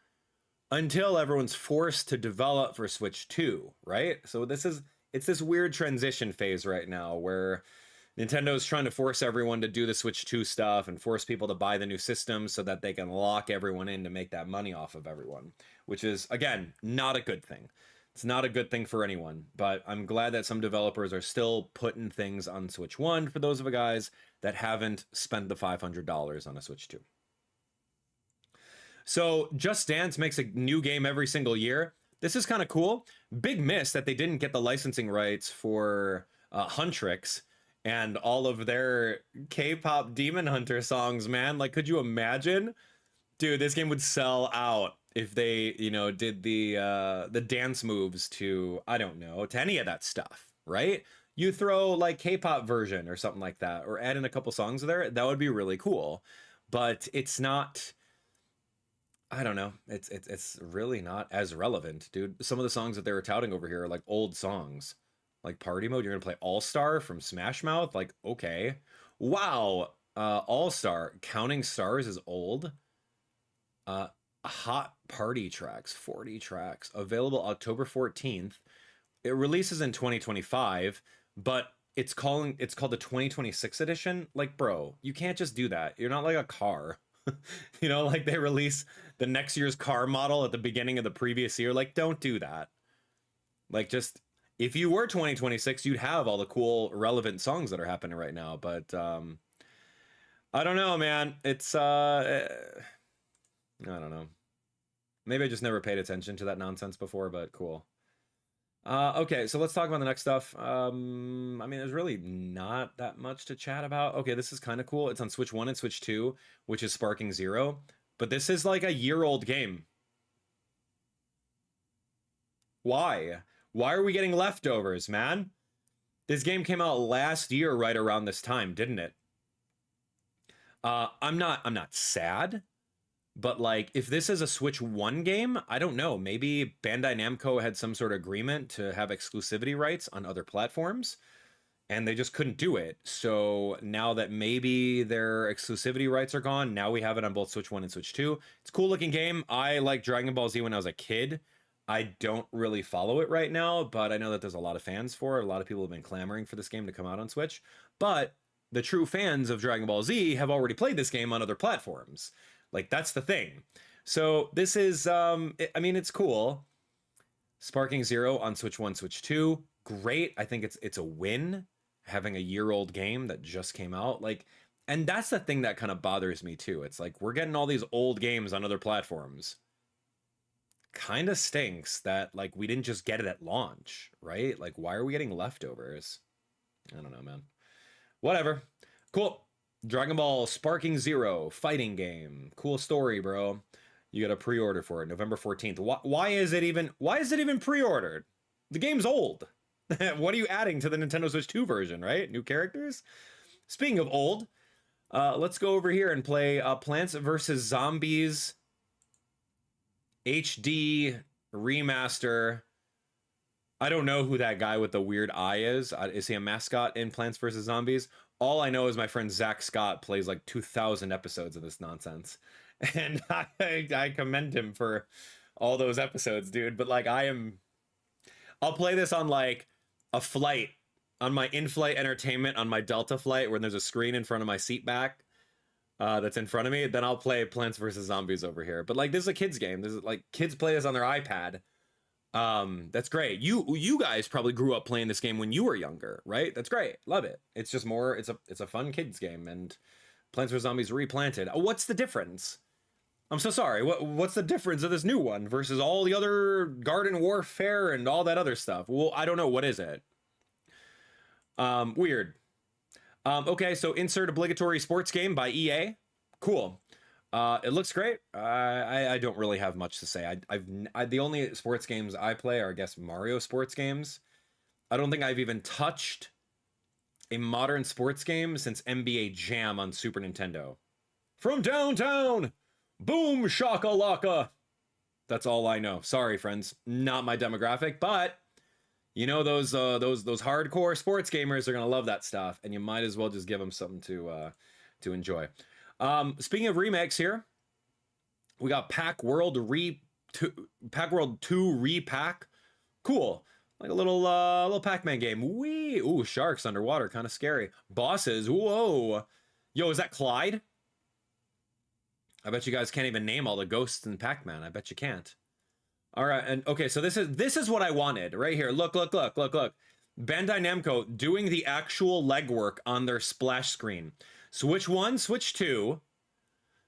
until everyone's forced to develop for Switch 2, right? So it's this weird transition phase right now where Nintendo's trying to force everyone to do the Switch 2 stuff and force people to buy the new system so that they can lock everyone in to make that money off of everyone, which is, again, not a good thing. It's not a good thing for anyone, but I'm glad that some developers are still putting things on Switch 1 for those of you guys that haven't spent the $500 on a Switch 2. So Just Dance makes a new game every single year. This is kind of cool. Big miss that they didn't get the licensing rights for Huntrix and all of their K-pop Demon Hunter songs, man. Like, could you imagine? Dude, this game would sell out if they, you know, did the dance moves to, I don't know, to any of that stuff, right? You throw like K-pop version or something like that, or add in a couple songs there, that would be really cool. But it's not, I don't know, it's really not as relevant, dude. Some of the songs that they were touting over here are like old songs. Like Party Mode, you're gonna play All Star from Smash Mouth? Like, okay. Wow. All Star, Counting Stars is old. Hot Party Tracks, 40 tracks, available October 14th. It releases in 2025, but it's called the 2026 edition. Like, bro, you can't just do that. You're not like a car. You know, like they release the next year's car model at the beginning of the previous year. Like, don't do that. Like, just, if you were 2026, you'd have all the cool, relevant songs that are happening right now. But I don't know, man. It's I don't know. Maybe I just never paid attention to that nonsense before, but cool. Okay, so let's talk about the next stuff. I mean, there's really not that much to chat about. Okay, this is kind of cool. It's on Switch 1 and Switch 2, which is Sparking Zero. But this is like a year-old game. Why? Why are we getting leftovers, man? This game came out last year right around this time, didn't it? I'm not sad. But like, if this is a Switch 1 game, I don't know. Maybe Bandai Namco had some sort of agreement to have exclusivity rights on other platforms, and they just couldn't do it. So now that maybe their exclusivity rights are gone, now we have it on both Switch 1 and Switch 2. It's a cool looking game. I liked Dragon Ball Z when I was a kid. I don't really follow it right now, but I know that there's a lot of fans for it. A lot of people have been clamoring for this game to come out on Switch. But the true fans of Dragon Ball Z have already played this game on other platforms. Like, that's the thing. So this is, I mean, it's cool. Sparking Zero on Switch 1, Switch 2, great. I think it's a win having a year-old game that just came out. Like, and that's the thing that kind of bothers me too. It's like, we're getting all these old games on other platforms. Kind of stinks that, like, we didn't just get it at launch, right? Like, why are we getting leftovers? I don't know, man. Whatever. Cool. Dragon Ball Sparking Zero, fighting game. Cool story, bro. You got a pre-order for it, November 14th. Why is it even pre-ordered? The game's old. What are you adding to the Nintendo Switch 2 version, right? New characters? Speaking of old, let's go over here and play Plants vs. Zombies HD remaster. I don't know who that guy with the weird eye is. Is he a mascot in Plants vs. Zombies? All I know is my friend Zach Scott plays like 2,000 episodes of this nonsense. And I commend him for all those episodes, dude. But like, I'll play this on like a flight, on my in-flight entertainment, on my Delta flight, where there's a screen in front of my seat back that's in front of me. Then I'll play Plants vs. Zombies over here. But like, this is a kid's game. This is like, kids play this on their iPad. That's great. You guys probably grew up playing this game when you were younger, right? That's great. Love it. It's just more, it's a fun kids game, and Plants vs. Zombies Replanted. What's the difference? I'm so sorry. What's the difference of this new one versus all the other Garden Warfare and all that other stuff? Well, I don't know. What is it? Weird. Okay, so insert obligatory sports game by EA. Cool. It looks great. I don't really have much to say. The only sports games I play are, I guess, Mario sports games. I don't think I've even touched a modern sports game since NBA Jam on Super Nintendo. From downtown, boom shakalaka. That's all I know. Sorry, friends, not my demographic, but you know, those hardcore sports gamers are gonna love that stuff, and you might as well just give them something to enjoy. Speaking of remakes here, we got Pac World Pac World 2 repack. Cool. Like a little Pac Man game. Wee. Ooh, sharks underwater, kind of scary. Bosses. Whoa. Yo, is that Clyde? I bet you guys can't even name all the ghosts in Pac Man. I bet you can't. All right, and okay, so this is what I wanted right here. Look. Bandai Namco doing the actual legwork on their splash screen. Switch 1, Switch 2.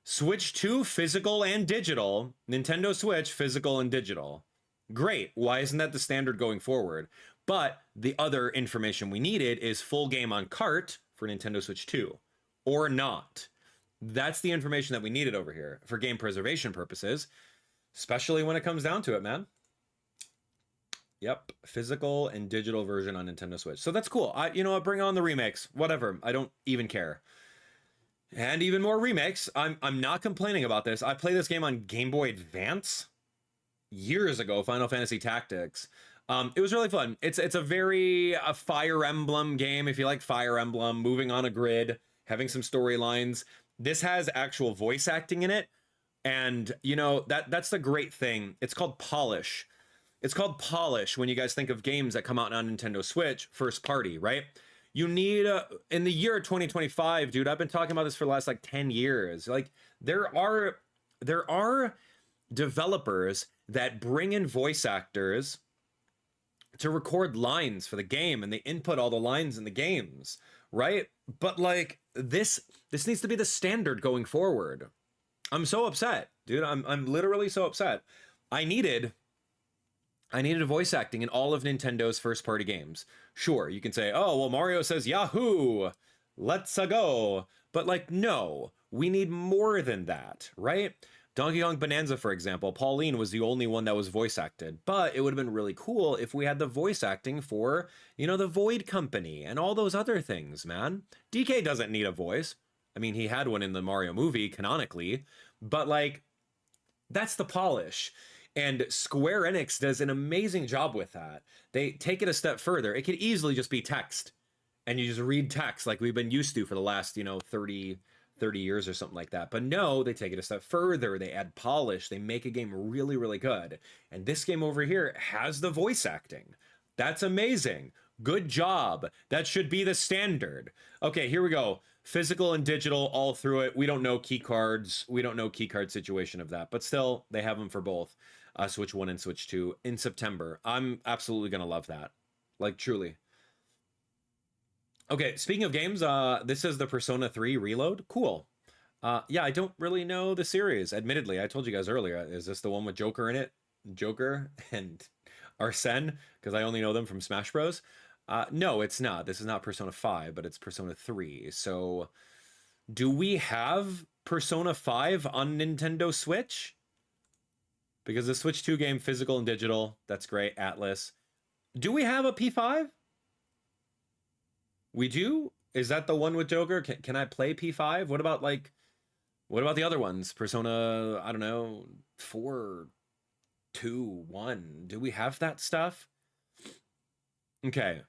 Switch 2, physical and digital. Nintendo Switch, physical and digital. Great. Why isn't that the standard going forward? But the other information we needed is full game on cart for Nintendo Switch 2. Or not. That's the information that we needed over here for game preservation purposes. Especially when it comes down to it, man. Yep, physical and digital version on Nintendo Switch. So that's cool. You know what? Bring on the remakes. Whatever. I don't even care. And even more remakes. I'm not complaining about this. I played this game on Game Boy Advance years ago. Final Fantasy Tactics. It was really fun. It's a Fire Emblem game. If you like Fire Emblem, moving on a grid, having some storylines. This has actual voice acting in it. And, you know, that's the great thing. It's called polish. It's called polish when you guys think of games that come out on Nintendo Switch, first party, right? You need, in the year 2025, dude, I've been talking about this for the last, like, 10 years. Like, there are developers that bring in voice actors to record lines for the game, and they input all the lines in the games, right? But, like, this needs to be the standard going forward. I'm so upset, dude. I'm literally so upset. I needed voice acting in all of Nintendo's first party games. Sure, you can say, oh, well, Mario says Yahoo, let's go. But like, no, we need more than that, right? Donkey Kong Bonanza, for example, Pauline was the only one that was voice acted, but it would have been really cool if we had the voice acting for, you know, the Void Company and all those other things, man. DK doesn't need a voice. I mean, he had one in the Mario movie, canonically, but like, that's the polish. And Square Enix does an amazing job with that. They take it a step further. It could easily just be text, and you just read text like we've been used to for the last, you know, 30 years or something like that. But no, they take it a step further. They add polish. They make a game really, really good. And this game over here has the voice acting. That's amazing. Good job. That should be the standard. Okay, here we go. Physical and digital all through it. We don't know key cards. We don't know key card situation of that, but still they have them for both Switch 1 and Switch 2 in September. I'm absolutely going to love that. Like, truly. Okay, speaking of games, this is the Persona 3 Reload. Cool. Yeah, I don't really know the series, admittedly. I told you guys earlier. Is this the one with Joker in it? Joker and Arsene? Because I only know them from Smash Bros. No, it's not. This is not Persona 5, but it's Persona 3. So, do we have Persona 5 on Nintendo Switch? Because the Switch 2 game, physical and digital, that's great. Atlas. Do we have a P5? We do? Is that the one with Joker? Can I play P5? What about the other ones? Persona, I don't know, 4, 2, 1. Do we have that stuff? Okay.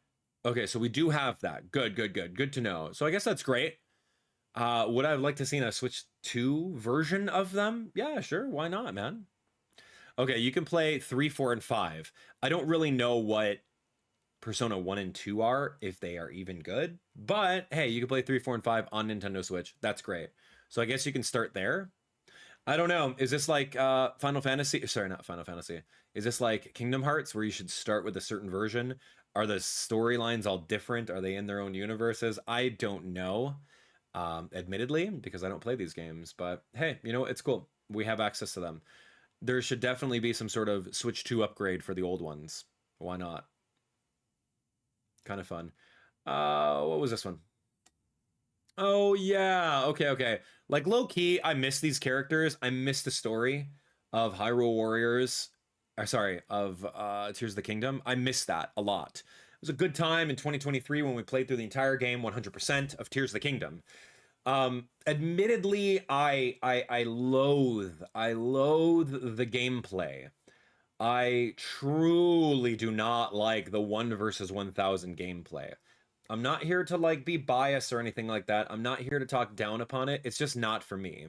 Okay, so we do have that. Good to know. So I guess that's great. Would I like to see a Switch 2 version of them? Yeah, sure. Why not, man? Okay, you can play 3, 4, and 5. I don't really know what Persona 1 and 2 are, if they are even good. But, hey, you can play 3, 4, and 5 on Nintendo Switch. That's great. So I guess you can start there. I don't know. Is this like Final Fantasy? Sorry, not Final Fantasy. Is this like Kingdom Hearts, where you should start with a certain version? Are the storylines all different? Are they in their own universes? I don't know, admittedly, because I don't play these games. But hey, you know, it's cool. We have access to them. There should definitely be some sort of Switch 2 upgrade for the old ones. Why not? Kind of fun. What was this one? Oh, yeah. Okay. Like, low-key, I miss these characters. I miss the story of Hyrule Warriors. Of Tears of the Kingdom. I miss that a lot. It was a good time in 2023 when we played through the entire game, 100% of Tears of the Kingdom. Admittedly, I loathe the gameplay. I truly do not like the 1 versus 1,000 gameplay. I'm not here to like be biased or anything like that. I'm not here to talk down upon it. It's just not for me.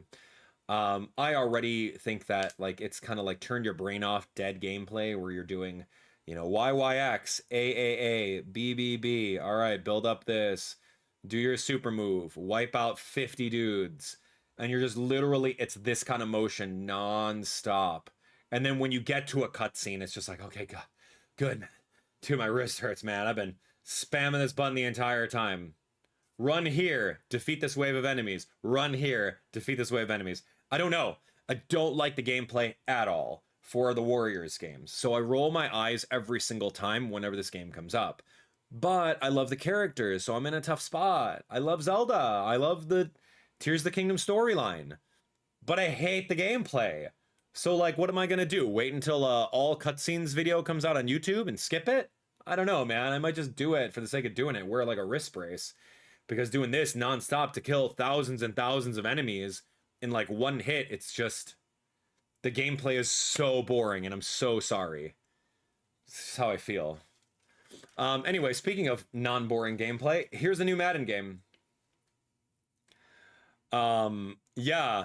I already think that like it's kind of like turn your brain off dead gameplay where you're doing, you know, YYX, AAA, BBB. All right, build up this, do your super move, wipe out 50 dudes. And you're just literally, it's this kind of motion non-stop. And then when you get to a cutscene, it's just like, okay, God, good, man. Dude, my wrist hurts, man. I've been spamming this button the entire time. Run here, defeat this wave of enemies. Run here, defeat this wave of enemies. I don't know. I don't like the gameplay at all for the Warriors games. So I roll my eyes every single time whenever this game comes up. But I love the characters, so I'm in a tough spot. I love Zelda. I love the Tears of the Kingdom storyline. But I hate the gameplay. So like, what am I going to do? Wait until all cutscenes video comes out on YouTube and skip it? I don't know, man. I might just do it for the sake of doing it. Wear like a wrist brace. Because doing this nonstop to kill thousands and thousands of enemies in like one hit, it's just, the gameplay is so boring and I'm so sorry. This is how I feel. Anyway, speaking of non-boring gameplay, here's the new Madden game. Yeah.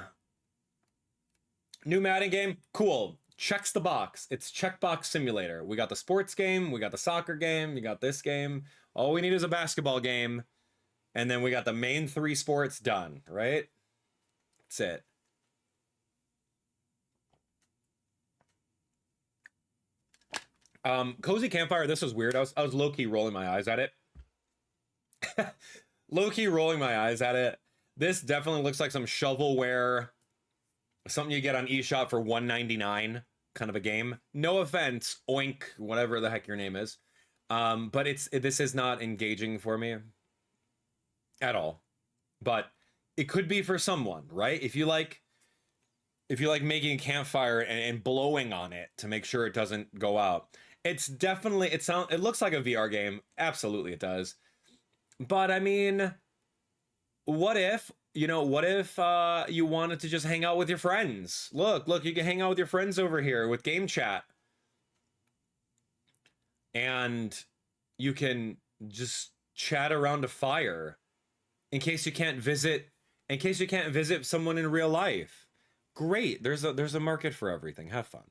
New Madden game, cool. Checks the box. It's checkbox simulator. We got the sports game, we got the soccer game, you got this game. All we need is a basketball game. And then we got the main 3 sports done, right? That's it. Cozy Campfire, this was weird. I was low-key rolling my eyes at it. Low-key rolling my eyes at it. This definitely looks like some shovelware, something you get on eShop for $1.99 kind of a game. No offense, Oink, whatever the heck your name is. But this is not engaging for me at all. But it could be for someone, right? If you like making a campfire and blowing on it to make sure it doesn't go out. It's definitely, it looks like a VR game. Absolutely it does. But I mean, what if you wanted to just hang out with your friends? Look, you can hang out with your friends over here with game chat. And you can just chat around a fire in case you can't visit someone in real life. Great. There's a market for everything. Have fun.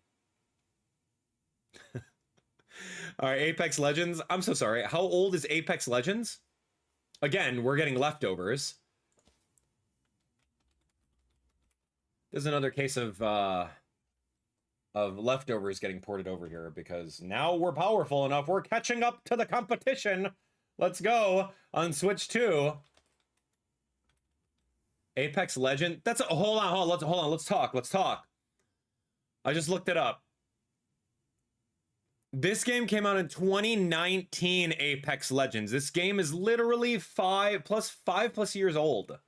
All right, Apex Legends. I'm so sorry. How old is Apex Legends? Again, we're getting leftovers. There's another case of leftovers getting ported over here because now we're powerful enough. We're catching up to the competition. Let's go on Switch 2. Apex Legend. That's a hold on. Let's talk. I just looked it up. This game came out in 2019, Apex Legends. This game is literally 5+ years old.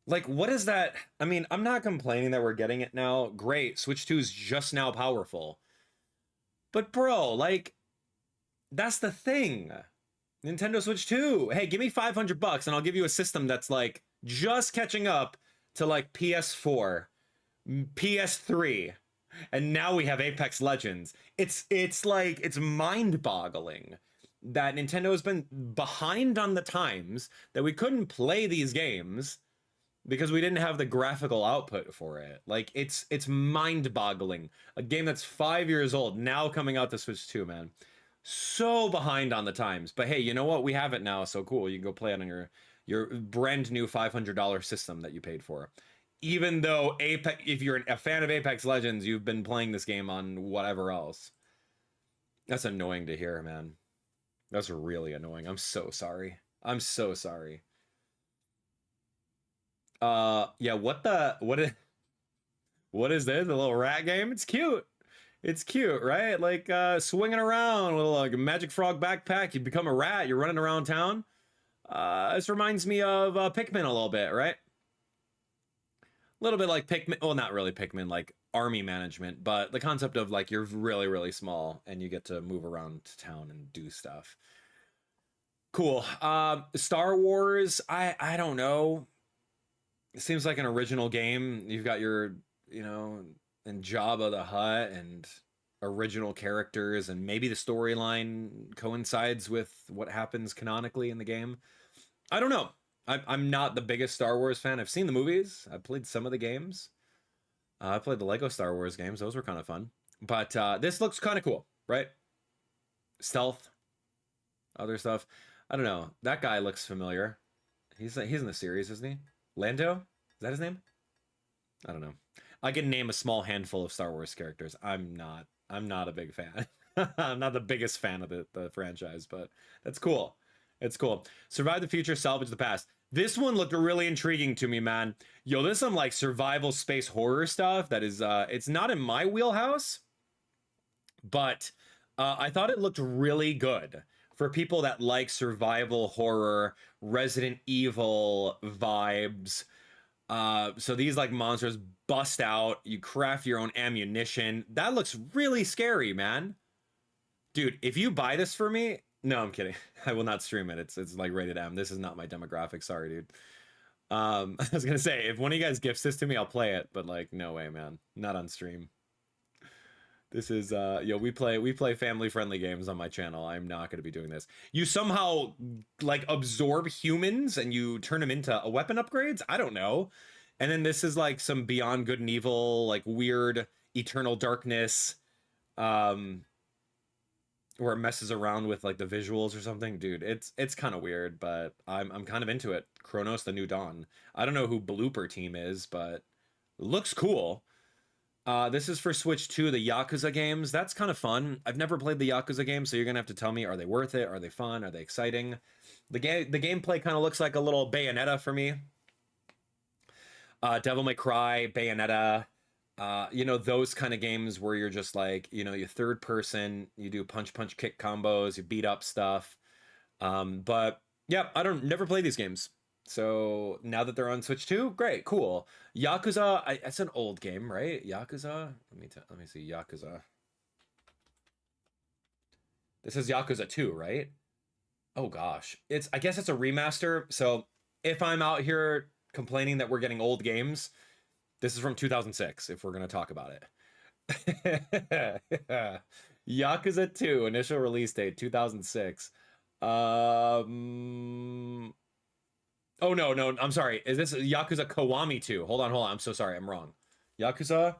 Like, what is that? I mean, I'm not complaining that we're getting it now. Great. Switch 2 is just now powerful. But bro, like, that's the thing. Nintendo Switch 2. Hey, give me $500 and I'll give you a system that's like just catching up to like PS4, PS3, and now we have Apex Legends. It's like, it's mind-boggling that Nintendo has been behind on the times, that we couldn't play these games because we didn't have the graphical output for it. Like, it's mind-boggling. A game that's 5 years old now coming out to Switch 2, man. So behind on the times. But hey, you know what? We have it now, so cool. You can go play it on your brand new $500 system that you paid for. Even though Apex, if you're a fan of Apex Legends, you've been playing this game on whatever else. That's annoying to hear, man. That's really annoying. I'm so sorry. I'm so sorry. Yeah, what is this? The little rat game? It's cute. It's cute, right? Like swinging around with like a magic frog backpack. You become a rat. You're running around town. This reminds me of Pikmin a little bit, right? A little bit like Pikmin. Well, not really Pikmin, like army management, but the concept of like you're really, really small and you get to move around town and do stuff. Cool. Star Wars. I don't know. It seems like an original game. You've got your, and Jabba the Hutt and original characters, and maybe the storyline coincides with what happens canonically in the game. I don't know. I'm not the biggest Star Wars fan. I've seen the movies. I played some of the games. I played the Lego Star Wars games. Those were kind of fun. But this looks kind of cool, right? Stealth, other stuff. I don't know. That guy looks familiar. He's in the series, isn't he? Lando? Is that his name? I don't know. I can name a small handful of Star Wars characters. I'm not a big fan. I'm not the biggest fan of the franchise, but that's cool. It's cool. Survive the future, salvage the past. This one looked really intriguing to me, man. Yo, there's some like survival space horror stuff that is, it's not in my wheelhouse, but I thought it looked really good for people that like survival horror, Resident Evil vibes. So these like monsters bust out, you craft your own ammunition. That looks really scary, man. Dude, if you buy this for me, no, I'm kidding. I will not stream it. It's like rated M. This is not my demographic. Sorry, dude. I was gonna say, if one of you guys gifts this to me, I'll play it, but like, no way, man. Not on stream. This is yo, we play family friendly games on my channel. I'm not gonna be doing this. You somehow like absorb humans and you turn them into weapon upgrades? I don't know. And then this is like some Beyond Good and Evil, like weird Eternal Darkness, where it messes around with like the visuals or something. Dude, it's kind of weird, but I'm kind of into it. Cronos, The New Dawn. I don't know who Blooper Team is, but looks cool. This is for Switch 2, the Yakuza games. That's kind of fun. I've never played the Yakuza games, so you're gonna have to tell me, are they worth it? Are they fun? Are they exciting? The gameplay kind of looks like a little Bayonetta for me. Devil May Cry, Bayonetta. You know, those kind of games where you're just like, you know, you're third person, you do punch, kick combos, you beat up stuff. But yeah, never play these games. So now that they're on Switch 2, great, cool. Yakuza, it's an old game, right? Yakuza, let me see, Yakuza. This is Yakuza 2, right? Oh gosh, I guess it's a remaster. So if I'm out here complaining that we're getting old games, this is from 2006, if we're going to talk about it. Yakuza 2, initial release date, 2006. Oh, no, I'm sorry. Is this Yakuza Kiwami 2? Hold on. I'm so sorry. I'm wrong. Yakuza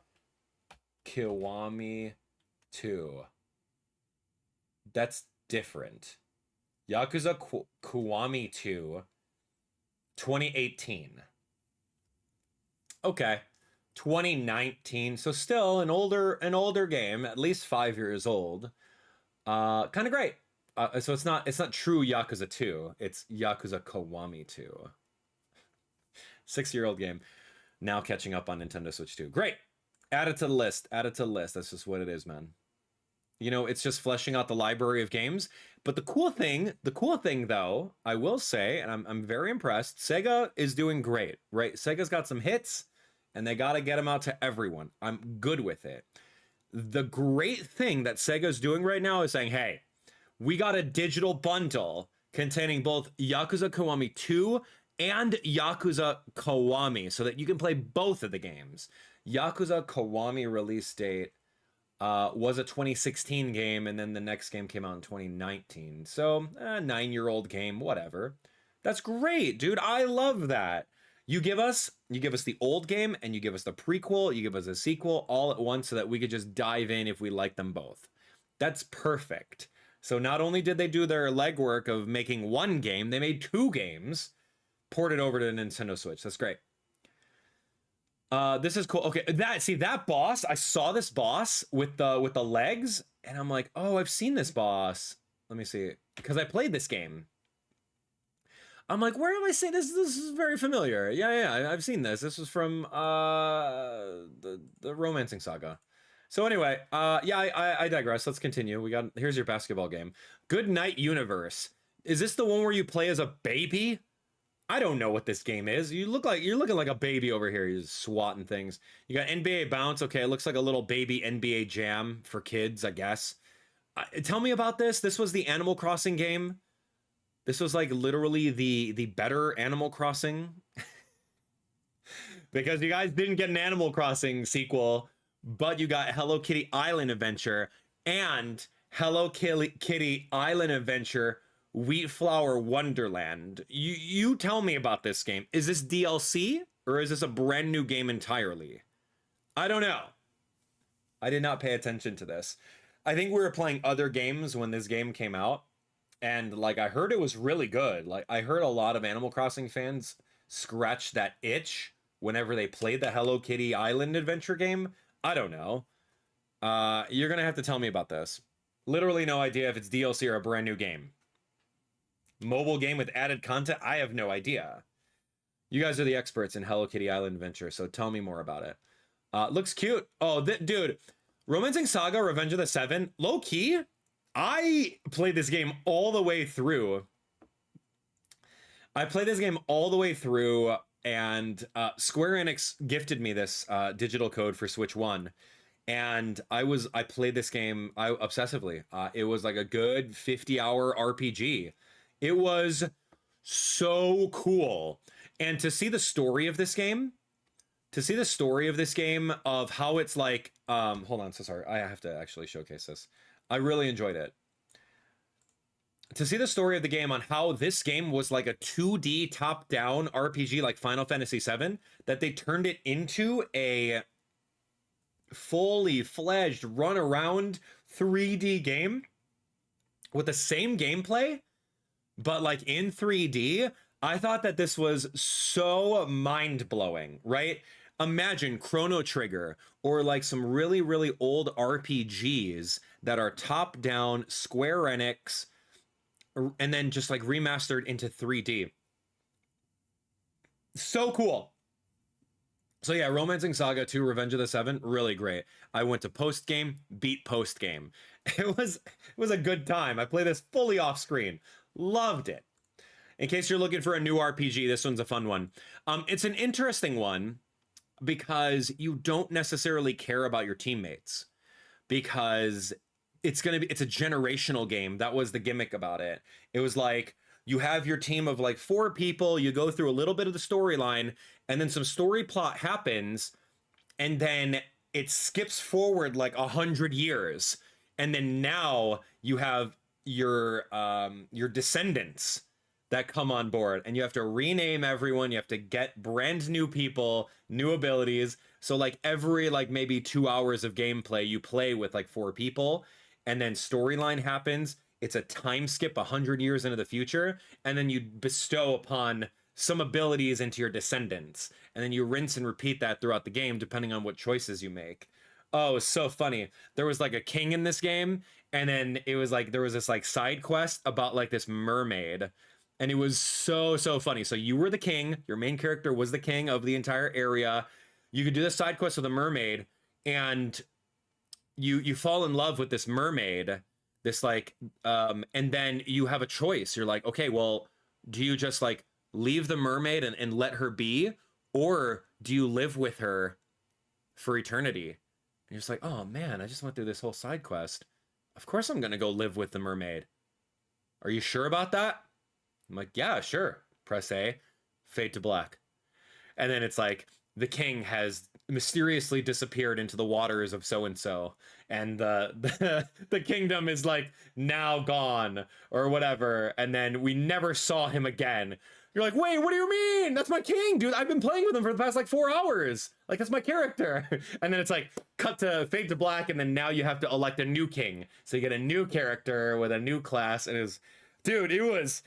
Kiwami 2. That's different. Yakuza Kiwami 2, 2018. Okay. 2019, so still an older game, at least 5 years old. Kind of great. So it's not true Yakuza 2, it's Yakuza Kiwami 2. 6-year-old game, now catching up on Nintendo Switch 2. Great. Add it to the list. That's just what it is, man. You know, it's just fleshing out the library of games. But the cool thing though, I will say, and I'm very impressed, SaGa is doing great, right? SaGa's got some hits, and they got to get them out to everyone. I'm good with it. The great thing that SaGa's doing right now is saying, hey, we got a digital bundle containing both Yakuza Kiwami 2 and Yakuza Kiwami so that you can play both of the games. Yakuza Kiwami release date was a 2016 game, and then the next game came out in 2019. So, 9-year-old game, whatever. That's great, dude. I love that. You give us the old game, and you give us the prequel, you give us a sequel all at once so that we could just dive in if we like them both. That's perfect. So not only did they do their legwork of making one game, they made 2 games, ported over to Nintendo Switch. That's great. This is cool. Okay, that boss, I saw this boss with the legs, and I'm like, oh, I've seen this boss. Let me see, because I played this game. I'm like, where am I seeing this? This is very familiar. Yeah, I've seen this. This was from the Romancing Saga. So anyway, I digress. Let's continue. Here's your basketball game. Goodnight Universe. Is this the one where you play as a baby? I don't know what this game is. You're looking like a baby over here. You're swatting things. You got NBA Bounce. Okay, it looks like a little baby NBA Jam for kids, I guess. Tell me about this. This was the Animal Crossing game. This was like literally the better Animal Crossing. Because you guys didn't get an Animal Crossing sequel, but you got Hello Kitty Island Adventure, and Hello Kitty Island Adventure Wheatflour Wonderland. You tell me about this game. Is this DLC or is this a brand new game entirely? I don't know. I did not pay attention to this. I think we were playing other games when this game came out, and like I heard it was really good. Like I heard a lot of Animal Crossing fans scratch that itch whenever they played the Hello Kitty Island adventure game. I don't know. You're gonna have to tell me about this. Literally no idea if it's DLC or a brand new game. Mobile game with added content? I have no idea. You guys are the experts in Hello Kitty Island adventure, so tell me more about it. Looks cute. Oh, dude, Romancing Saga Revenge of the Seven, low key, I played this game all the way through. And Square Enix gifted me this digital code for Switch 1. And I played this game obsessively. It was like a good 50-hour RPG. It was so cool. And to see the story of this game, of how it's like, hold on, so sorry. I have to actually showcase this. I really enjoyed it. To see the story of the game on how this game was like a 2D top-down RPG like Final Fantasy VII, that they turned it into a fully fledged run around 3D game with the same gameplay, but like in 3D. I thought that this was so mind-blowing, right? Imagine Chrono Trigger or like some really, really old RPGs that are top-down Square Enix and then just like remastered into 3D. So cool. So yeah, Romancing Saga 2 Revenge of the Seven, really great. I went to post-game, beat post-game. It was a good time. I played this fully off-screen. Loved it. In case you're looking for a new RPG, this one's a fun one. It's an interesting one because you don't necessarily care about your teammates, because it's a generational game. That was the gimmick about it. It was like you have your team of like 4 people, you go through a little bit of the storyline, and then some story plot happens, and then it skips forward like 100 years, and then now you have your descendants that come on board, and you have to rename everyone. You have to get brand new people, new abilities. So like every like maybe 2 hours of gameplay, you play with like 4 people, and then storyline happens. It's a time skip 100 years into the future, and then you bestow upon some abilities into your descendants, and then you rinse and repeat that throughout the game depending on what choices you make. Oh, it's so funny. There was like a king in this game, and then it was like there was this like side quest about like this mermaid. And it was so funny. So you were the king. Your main character was the king of the entire area. You could do the side quest with a mermaid, and you fall in love with this mermaid. This like, and then you have a choice. You're like, okay, well, do you just like leave the mermaid and let her be, or do you live with her for eternity? And you're just like, oh man, I just went through this whole side quest. Of course I'm gonna go live with the mermaid. Are you sure about that? I'm like, yeah, sure. Press A, fade to black. And then it's like, the king has mysteriously disappeared into the waters of so-and-so. And the kingdom is like now gone or whatever. And then we never saw him again. You're like, wait, what do you mean? That's my king, dude. I've been playing with him for the past like 4 hours. Like, that's my character. And then it's like, cut to fade to black. And then now you have to elect a new king. So you get a new character with a new class. And dude, it was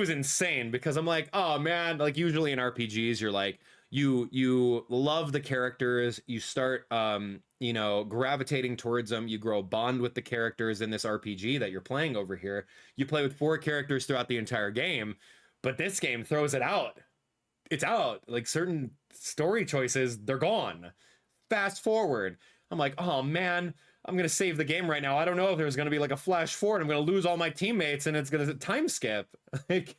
insane, because I'm like, oh man, like usually in RPGs, you're like, you love the characters, you start, gravitating towards them, you grow a bond with the characters in this RPG that you're playing over here. You play with 4 characters throughout the entire game, but this game throws it out. It's out. Like certain story choices, they're gone. Fast forward. I'm like, oh man, I'm going to save the game right now. I don't know if there's going to be like a flash forward. I'm going to lose all my teammates and it's going to time skip. Like,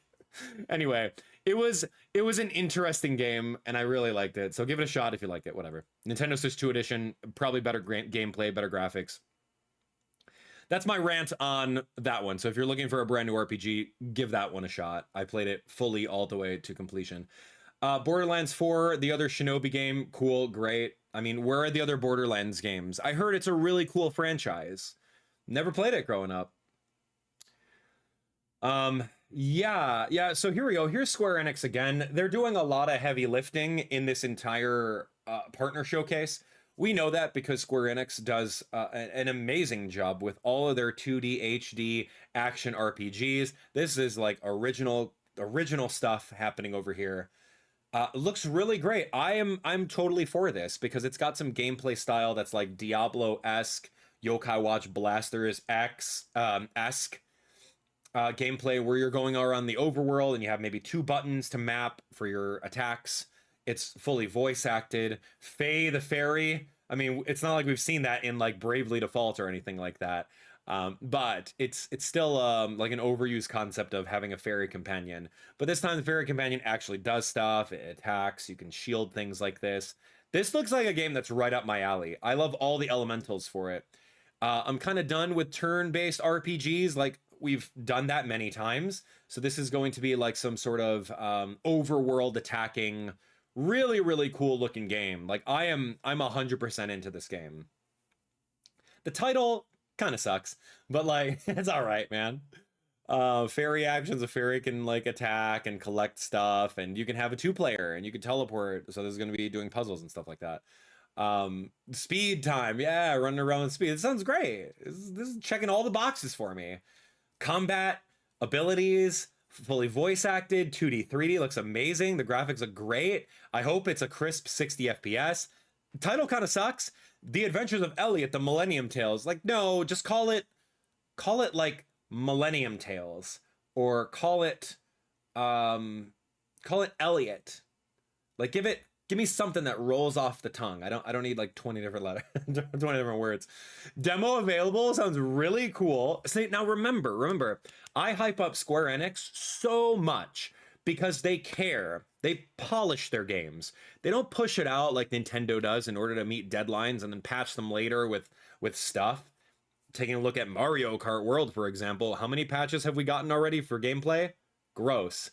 anyway, it was an interesting game and I really liked it. So give it a shot if you like it, whatever. Nintendo Switch 2 edition, probably better gameplay, better graphics. That's my rant on that one. So if you're looking for a brand new RPG, give that one a shot. I played it fully all the way to completion. Borderlands 4, the other Shinobi game, cool, great. I mean, where are the other Borderlands games? I heard it's a really cool franchise. Never played it growing up. Yeah. So here we go. Here's Square Enix again. They're doing a lot of heavy lifting in this entire partner showcase. We know that because Square Enix does an amazing job with all of their 2D HD action RPGs. This is like original stuff happening over here. Looks really great. I'm totally for this because it's got some gameplay style that's like Diablo-esque, Yokai Watch Blasters esque gameplay where you're going around the overworld and you have maybe 2 buttons to map for your attacks. It's fully voice acted. Faye the Fairy. I mean, it's not like we've seen that in like Bravely Default or anything like that. But it's still like an overused concept of having a fairy companion. But this time the fairy companion actually does stuff. It attacks. You can shield things like this. This looks like a game that's right up my alley. I love all the elementals for it. I'm kind of done with turn-based RPGs. Like, we've done that many times. So this is going to be like some sort of overworld attacking, really, really cool looking game. Like, I'm 100% into this game. The title kind of sucks, but like, it's all right, man. Fairy actions, a fairy can like attack and collect stuff, and you can have a 2-player and you can teleport. So this is going to be doing puzzles and stuff like that. Speed time, yeah, running around with speed. It sounds great. This is checking all the boxes for me. Combat abilities, fully voice acted, 2D 3D, looks amazing. The graphics look great. I hope it's a crisp 60 FPS. Title kind of sucks. The Adventures of Elliot, the Millennium Tales. Like, no, just call it like Millennium Tales, or call it Elliot. Like, give me something that rolls off the tongue. I don't need like 20 different letters, 20 different words. Demo available sounds really cool. See, now remember, I hype up Square Enix so much because they care. They polish their games. They don't push it out like Nintendo does in order to meet deadlines and then patch them later with stuff. Taking a look at Mario Kart World, for example, how many patches have we gotten already for gameplay? Gross.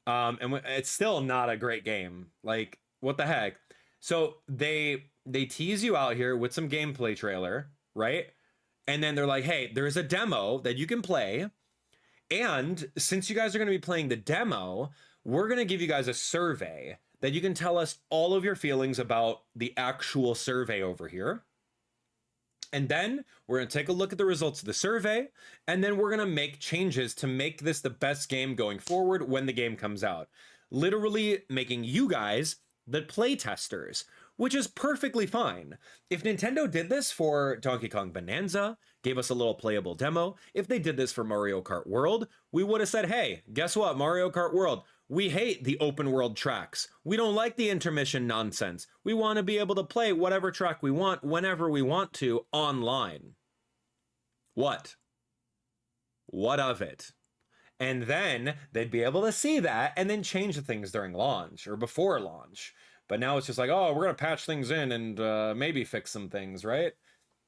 And it's still not a great game. Like, what the heck? So they tease you out here with some gameplay trailer, right? And then they're like, hey, there's a demo that you can play. And since you guys are going to be playing the demo, we're going to give you guys a survey that you can tell us all of your feelings about the actual survey over here. And then we're going to take a look at the results of the survey, and then we're going to make changes to make this the best game going forward when the game comes out. Literally making you guys the play testers, which is perfectly fine. If Nintendo did this for Donkey Kong Bonanza, gave us a little playable demo, if they did this for Mario Kart World, we would have said, hey, guess what, Mario Kart World, we hate the open world tracks. We don't like the intermission nonsense. We want to be able to play whatever track we want, whenever we want to, online. What? What of it? And then they'd be able to see that and then change the things during launch or before launch. But now it's just like, oh, we're going to patch things in and maybe fix some things, right?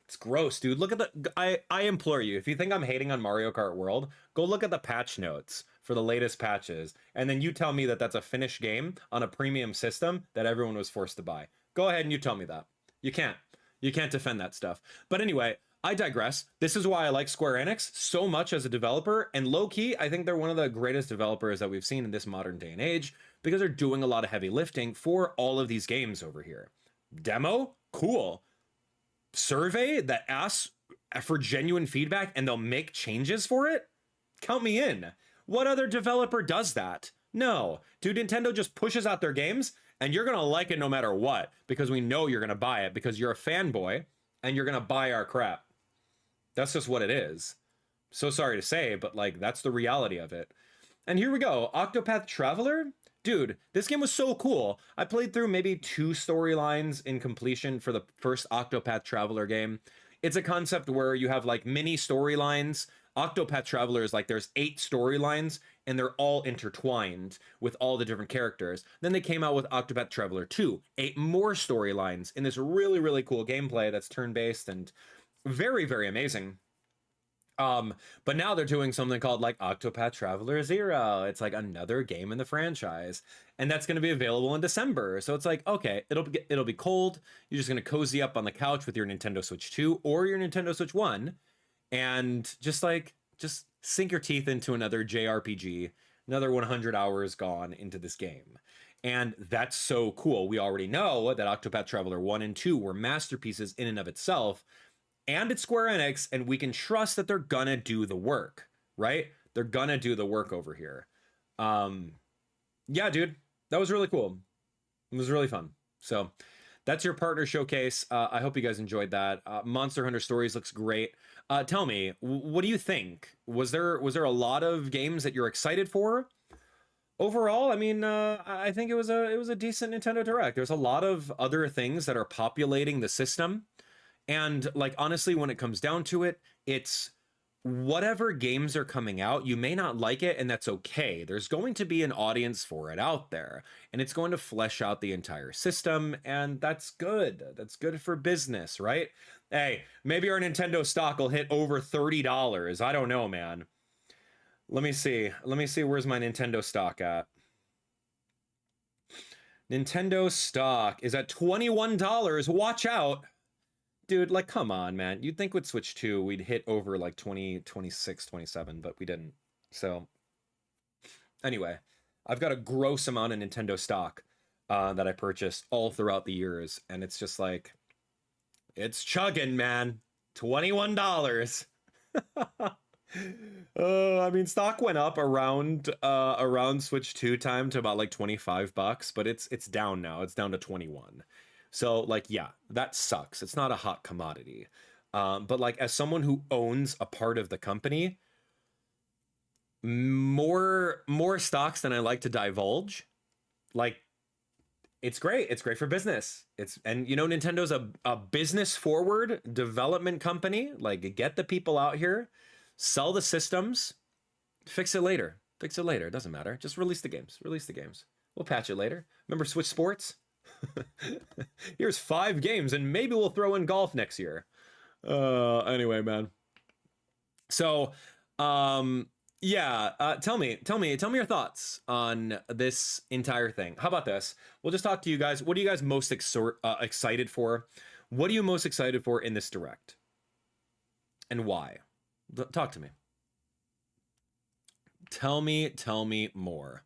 It's gross, dude. Look at the... I implore you, if you think I'm hating on Mario Kart World, go look at the patch notes for the latest patches. And then you tell me that that's a finished game on a premium system that everyone was forced to buy. Go ahead and you tell me that. You can't. You can't defend that stuff. But anyway, I digress. This is why I like Square Enix so much as a developer. And low-key, I think they're one of the greatest developers that we've seen in this modern day and age because they're doing a lot of heavy lifting for all of these games over here. Demo? Cool. Survey that asks for genuine feedback and they'll make changes for it? Count me in. What other developer does that? No. Dude, Nintendo just pushes out their games and you're going to like it no matter what because we know you're going to buy it because you're a fanboy and you're going to buy our crap. That's just what it is. So sorry to say, but like that's the reality of it. And here we go. Octopath Traveler? Dude, this game was so cool. I played through maybe 2 storylines in completion for the first Octopath Traveler game. It's a concept where you have like mini storylines. Octopath Traveler is like there's 8 storylines and they're all intertwined with all the different characters. Then they came out with Octopath Traveler 2, 8 more storylines in this really, really cool gameplay that's turn-based and very, very amazing. But now they're doing something called like Octopath Traveler 0. It's like another game in the franchise, and that's going to be available in December. So it's like, okay, it'll be cold. You're just going to cozy up on the couch with your Nintendo Switch 2 or your Nintendo Switch 1 and just sink your teeth into another JRPG, another 100 hours gone into this game. And that's so cool. We already know that Octopath Traveler 1 and 2 were masterpieces in and of itself, and it's Square Enix, and we can trust that they're gonna do the work, right? They're gonna do the work over here. Yeah, dude, that was really cool. It was really fun. So that's your partner showcase. I hope you guys enjoyed that. Monster Hunter Stories looks great. Tell me, what do you think? Was there a lot of games that you're excited for? Overall, I mean, I think it was a decent Nintendo Direct. There's a lot of other things that are populating the system, and like honestly, when it comes down to it, it's whatever games are coming out. You may not like it, and that's okay. There's going to be an audience for it out there, and it's going to flesh out the entire system, and that's good. That's good for business, right? Hey, maybe our Nintendo stock will hit over $30. I don't know, man. Let me see. Where's my Nintendo stock at? Nintendo stock is at $21. Watch out. Dude, like, come on, man. You'd think with Switch 2, we'd hit over like 20, 26, 27, but we didn't. So, anyway, I've got a gross amount of Nintendo stock that I purchased all throughout the years, and it's just like, it's chugging, man. $21. I mean, stock went up around Switch 2 time to about like $25, but it's down now. It's down to 21. So like, yeah, that sucks. It's not a hot commodity. But like, as someone who owns a part of the company, more stocks than I like to divulge, like, it's great. It's great for business. And you know, Nintendo's a business forward development company. Like, get the people out here, sell the systems, fix it later. It doesn't matter. Just release the games. We'll patch it later. Remember Switch Sports? Here's 5 games, and maybe we'll throw in golf next year. Anyway, man. So, yeah, tell me your thoughts on this entire thing. How about this? We'll just talk to you guys. What are you guys most excited for? What are you most excited for in this Direct? And why? Talk to me. Tell me more.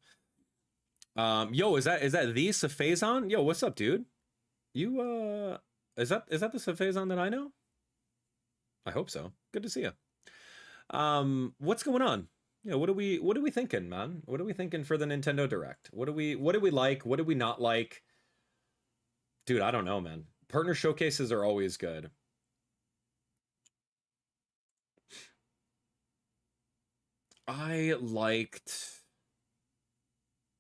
Yo, is that the Safazon? Yo, what's up, dude? You is that the Safazon that I know? I hope so. Good to see you. What's going on? Yeah, what are we thinking, man? What are we thinking for the Nintendo Direct? What do we like? What do we not like? Dude, I don't know, man. Partner showcases are always good.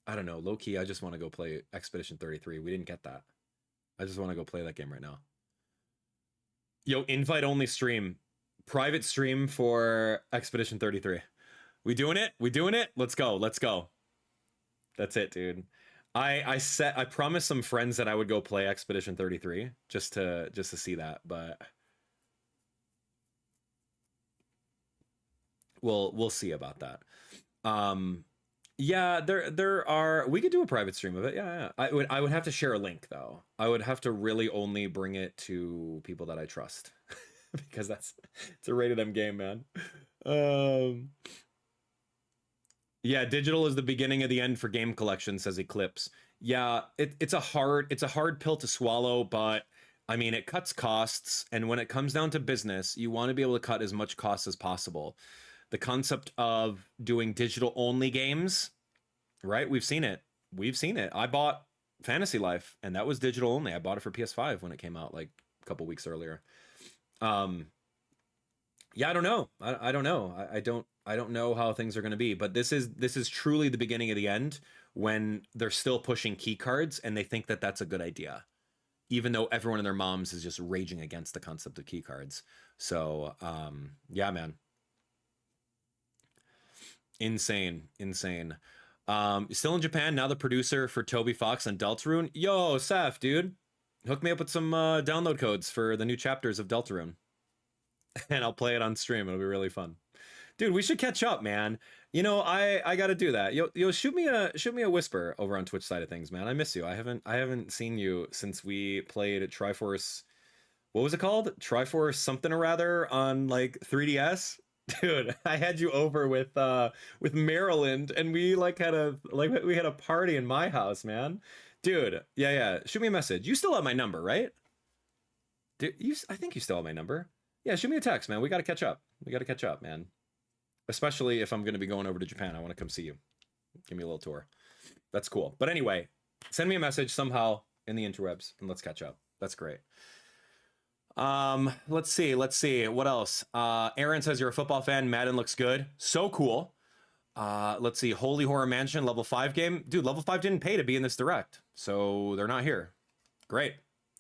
I don't know, low-key, I just want to go play Expedition 33. We didn't get that. I just want to go play that game right now. Yo, invite-only stream. Private stream for Expedition 33. We doing it? Let's go. That's it, dude. I promised some friends that I would go play Expedition 33 just to see that, but we'll see about that. Yeah, there are. We could do a private stream of it. Yeah. I would have to share a link though. I would have to really only bring it to people that I trust, because it's a rated M game, man. Yeah, digital is the beginning of the end for game collection, says Eclipse. Yeah, it's a hard pill to swallow, but I mean, it cuts costs, and when it comes down to business, you want to be able to cut as much cost as possible. The concept of doing digital only games, right? We've seen it. I bought Fantasy Life, and that was digital only. I bought it for PS5 when it came out like a couple weeks earlier. Yeah, I don't know. I don't know. I don't know how things are going to be, but this is truly the beginning of the end, when they're still pushing key cards and they think that that's a good idea, even though everyone and their moms is just raging against the concept of key cards. So, yeah, man. Insane. Still in Japan, now the producer for Toby Fox and Deltarune. Yo, Saf, dude. Hook me up with some download codes for the new chapters of Deltarune. And I'll play it on stream. It'll be really fun. Dude, we should catch up, man. You know, I gotta do that. Yo, shoot me a whisper over on Twitch side of things, man. I miss you. I haven't seen you since we played Triforce. What was it called? Triforce something or rather on like 3DS. Dude, I had you over with Maryland, and we like had a party in my house, man. Dude, yeah. Shoot me a message. You still have my number, right? Dude, I think you still have my number. Yeah, shoot me a text, man. We gotta catch up. Man. Especially if I'm gonna be going over to Japan. I want to come see you. Give me a little tour. That's cool. But anyway, send me a message somehow in the interwebs and let's catch up. That's great. Let's see. What else? Aaron says you're a football fan. Madden looks good. So cool. Let's see. Holy Horror Mansion, level 5 game. Dude, level 5 didn't pay to be in this direct, so they're not here. Great.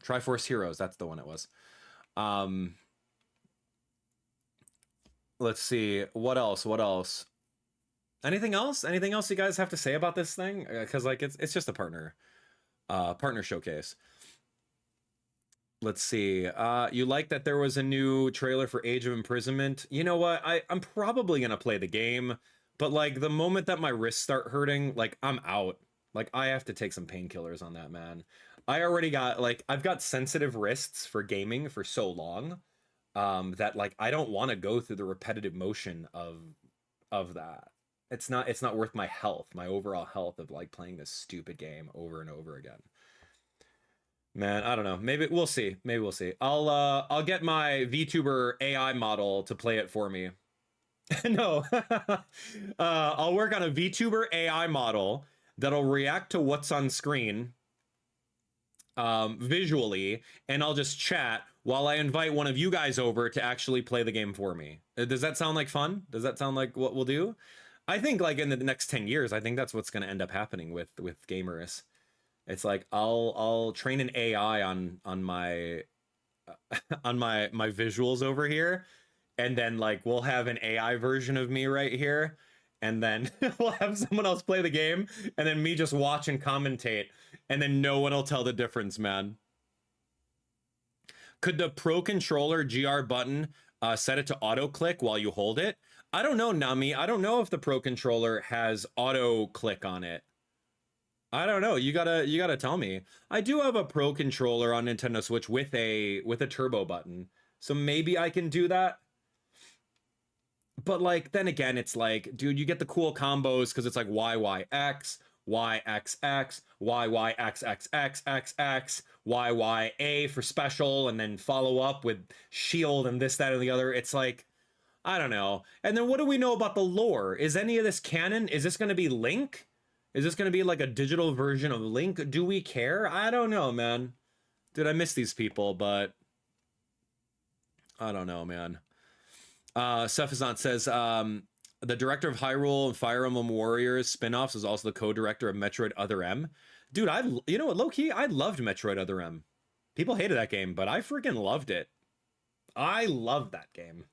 Triforce Heroes, that's the one it was. Let's see. What else? Anything else you guys have to say about this thing? Because like it's just a partner showcase. Let's see. You like that there was a new trailer for Age of Imprisonment? You know what? I'm probably gonna play the game, but like the moment that my wrists start hurting, like I'm out. Like I have to take some painkillers on that, man. I already got I've got sensitive wrists for gaming for so long, that like I don't want to go through the repetitive motion of that. It's not worth my health, my overall health of like playing this stupid game over and over again. Man, I don't know. Maybe we'll see. I'll get my VTuber AI model to play it for me. No. I'll work on a VTuber AI model that'll react to what's on screen visually, and I'll just chat while I invite one of you guys over to actually play the game for me. Does that sound like fun? Does that sound like what we'll do? I think like in the next 10 years, I think that's what's going to end up happening with gamers. It's like I'll train an AI on my my visuals over here, and then like we'll have an AI version of me right here, and then we'll have someone else play the game, and then me just watch and commentate, and then no one will tell the difference, man. Could the Pro Controller GR button set it to auto click while you hold it? I don't know, Nami. I don't know if the Pro Controller has auto click on it. I don't know. You gotta tell me. I do have a Pro Controller on Nintendo Switch with a turbo button, so maybe I can do that. But like then again, it's like, dude, you get the cool combos because it's like YYX, YXX, YYXXXXX, YYA for special, and then follow up with shield and this, that, and the other. It's like, I don't know. And then what do we know about the lore? Is any of this canon? Is this going to be Link? Is this going to be like a digital version of Link? Do we care? I don't know, man. Dude, I miss these people, but I don't know, man. Sefazant says, the director of Hyrule and Fire Emblem Warriors spin-offs is also the co-director of Metroid Other M. Dude, you know what, low-key, I loved Metroid Other M. People hated that game, but I freaking loved it. I loved that game.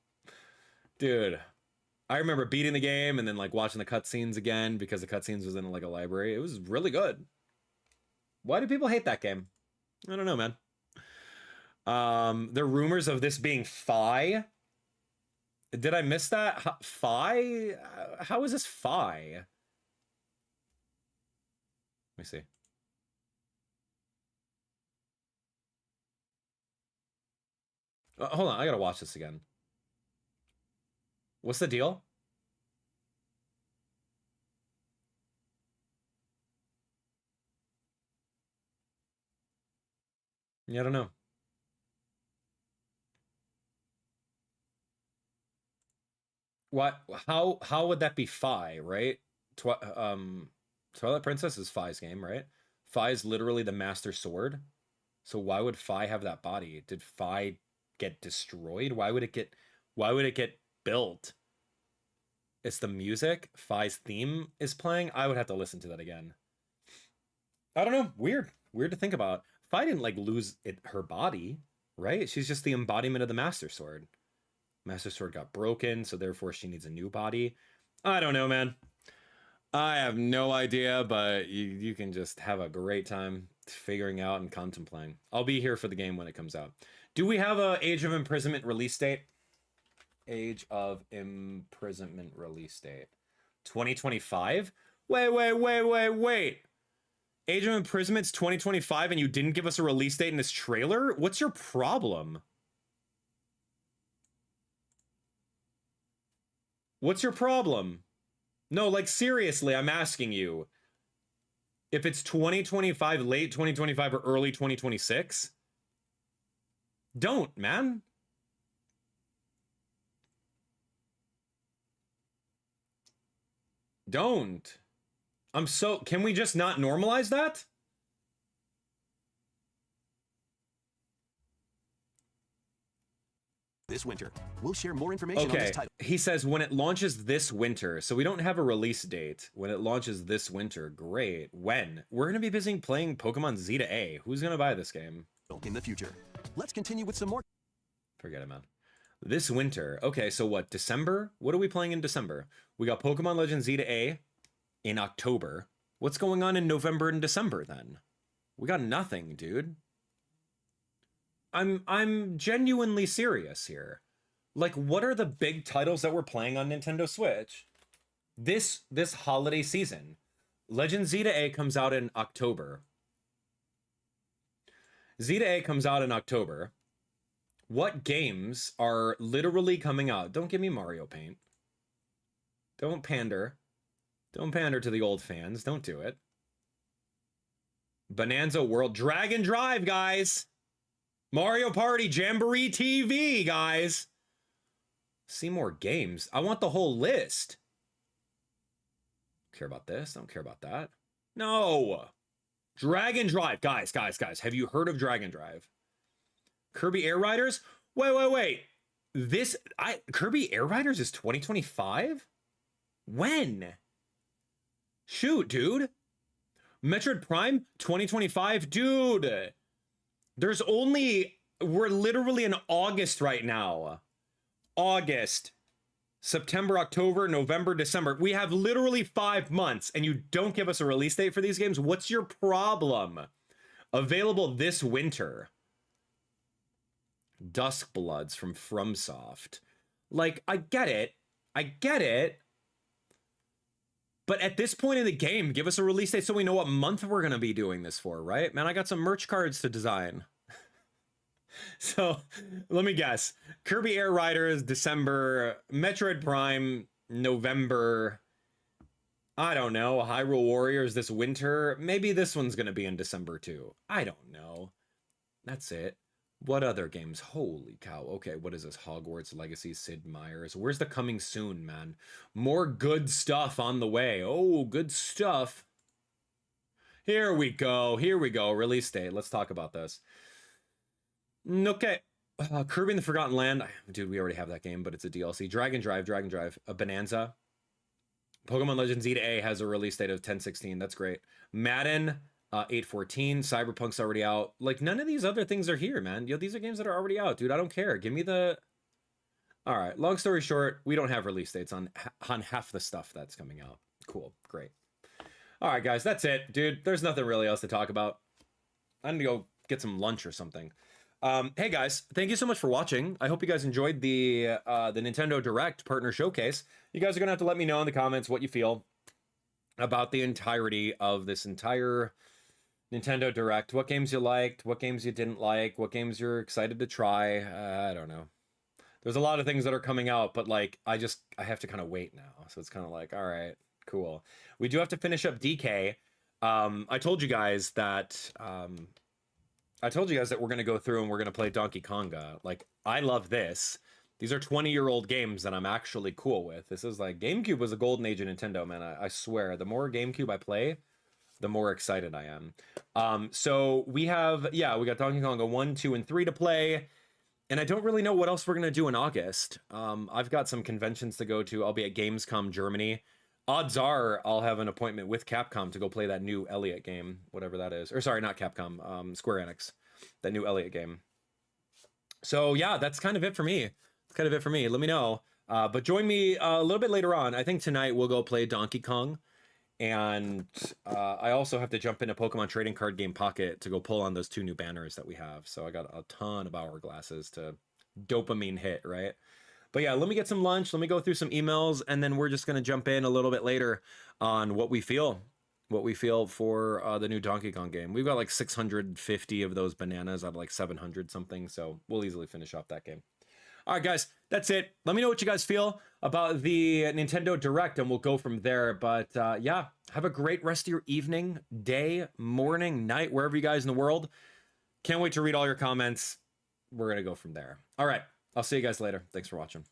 Dude, I remember beating the game and then like watching the cutscenes again because the cutscenes was in like a library. It was really good. Why do people hate that game? I don't know, man. There are rumors of this being Fi. Did I miss that? Fi? How is this Fi? Let me see. Hold on, I gotta watch this again. What's the deal? Yeah, I don't know. What? How would that be Fi, right? Twilight Princess is Fi's game, right? Fi is literally the master sword. So why would Fi have that body? Did Fi get destroyed? Why would it get built? It's the music. Fi's theme is playing. I would have to listen to that again. I don't know. Weird to think about. Fi didn't like lose her body, right? She's just the embodiment of the master sword. Master sword got broken, so therefore she needs a new body. I don't know, man. I have no idea, but you can just have a great time figuring out and contemplating. I'll be here for the game when it comes out. Do we have a Age of Imprisonment release date? Age of Imprisonment release date. 2025? Wait. Age of Imprisonment's 2025 and you didn't give us a release date in this trailer? What's your problem? What's your problem? No, like seriously, I'm asking you. If it's 2025, late 2025 or early 2026, don't, man. Don't. Can we just not normalize that? This winter, we'll share more information on this title. He says when it launches this winter. So we don't have a release date. When it launches this winter. Great. When? We're going to be busy playing Pokemon Z to A. Who's going to buy this game? In the future. Let's continue with some more. Forget it, man. This winter. Okay, so what? December? What are we playing in December? We got Pokemon Legends Z to A in October. What's going on in November and December then? We got nothing, dude. I'm genuinely serious here. Like, what are the big titles that we're playing on Nintendo Switch this holiday season? Legend Z to A comes out in October. Z to A comes out in October. What games are literally coming out? Don't give me Mario Paint. Don't pander. Don't pander to the old fans. Don't do it. Bonanza World. Dragon Drive, guys. Mario Party Jamboree TV, guys. See more games. I want the whole list. Care about this? Don't care about that. No. Dragon Drive. Guys. Have you heard of Dragon Drive? Kirby Air Riders? Wait. Kirby Air Riders is 2025? When? Shoot, dude. Metroid Prime 2025? Dude. We're literally in August right now. August, September, October, November, December. We have literally 5 months and you don't give us a release date for these games. What's your problem? Available this winter. Duskbloods from FromSoft. Like, I get it. But at this point in the game, give us a release date so we know what month we're going to be doing this for, right? Man, I got some merch cards to design. So, let me guess. Kirby Air Riders, December. Metroid Prime, November. I don't know. Hyrule Warriors this winter. Maybe this one's going to be in December too. I don't know. That's it. What other games? Holy cow. Okay, what is this? Hogwarts Legacy, Sid Meier's. Where's the coming soon, man? More good stuff on the way. Oh, good stuff. Here we go. Release date. Let's talk about this. Okay. Kirby and the Forgotten Land. Dude, we already have that game, but it's a DLC. Dragon Drive. A Bonanza. Pokemon Legends Z to A has a release date of 10/16. That's great. Madden. 8/14. Cyberpunk's already out. Like, none of these other things are here, man. Yo, these are games that are already out, dude. I don't care. Give me the... All right. Long story short, we don't have release dates on half the stuff that's coming out. Cool. Great. All right, guys. That's it, dude. There's nothing really else to talk about. I need to go get some lunch or something. Hey, guys. Thank you so much for watching. I hope you guys enjoyed the Nintendo Direct Partner Showcase. You guys are going to have to let me know in the comments what you feel about the entirety of this entire Nintendo Direct. What games you liked, what games you didn't like, what games you're excited to try. I don't know. There's a lot of things that are coming out, but like, I have to kind of wait now. So it's kind of like, all right, cool. We do have to finish up DK. I told you guys that we're going to go through and we're going to play Donkey Konga. Like, I love this. These are 20-year-old games that I'm actually cool with. This is like, GameCube was a golden age of Nintendo, man. I swear, the more GameCube I play, the more excited I am. So we got Donkey Konga 1, 2, and 3 to play. And I don't really know what else we're going to do in August. I've got some conventions to go to. I'll be at Gamescom Germany. Odds are I'll have an appointment with Capcom to go play that new Elliot game, whatever that is. Or sorry, not Capcom, Square Enix. That new Elliot game. So yeah, that's kind of it for me. Let me know. But join me a little bit later on. I think tonight we'll go play Donkey Kong. And I also have to jump into Pokemon Trading Card Game Pocket to go pull on those 2 new banners that we have. So I got a ton of hourglasses to dopamine hit, right? But yeah, let me get some lunch. Let me go through some emails. And then we're just going to jump in a little bit later on what we feel for the new Donkey Kong game. We've got like 650 of those bananas out of like 700 something. So we'll easily finish off that game. All right, guys, that's it. Let me know what you guys feel about the Nintendo Direct, and we'll go from there. But yeah, have a great rest of your evening, day, morning, night, wherever you guys in the world. Can't wait to read all your comments. We're going to go from there. All right, I'll see you guys later. Thanks for watching.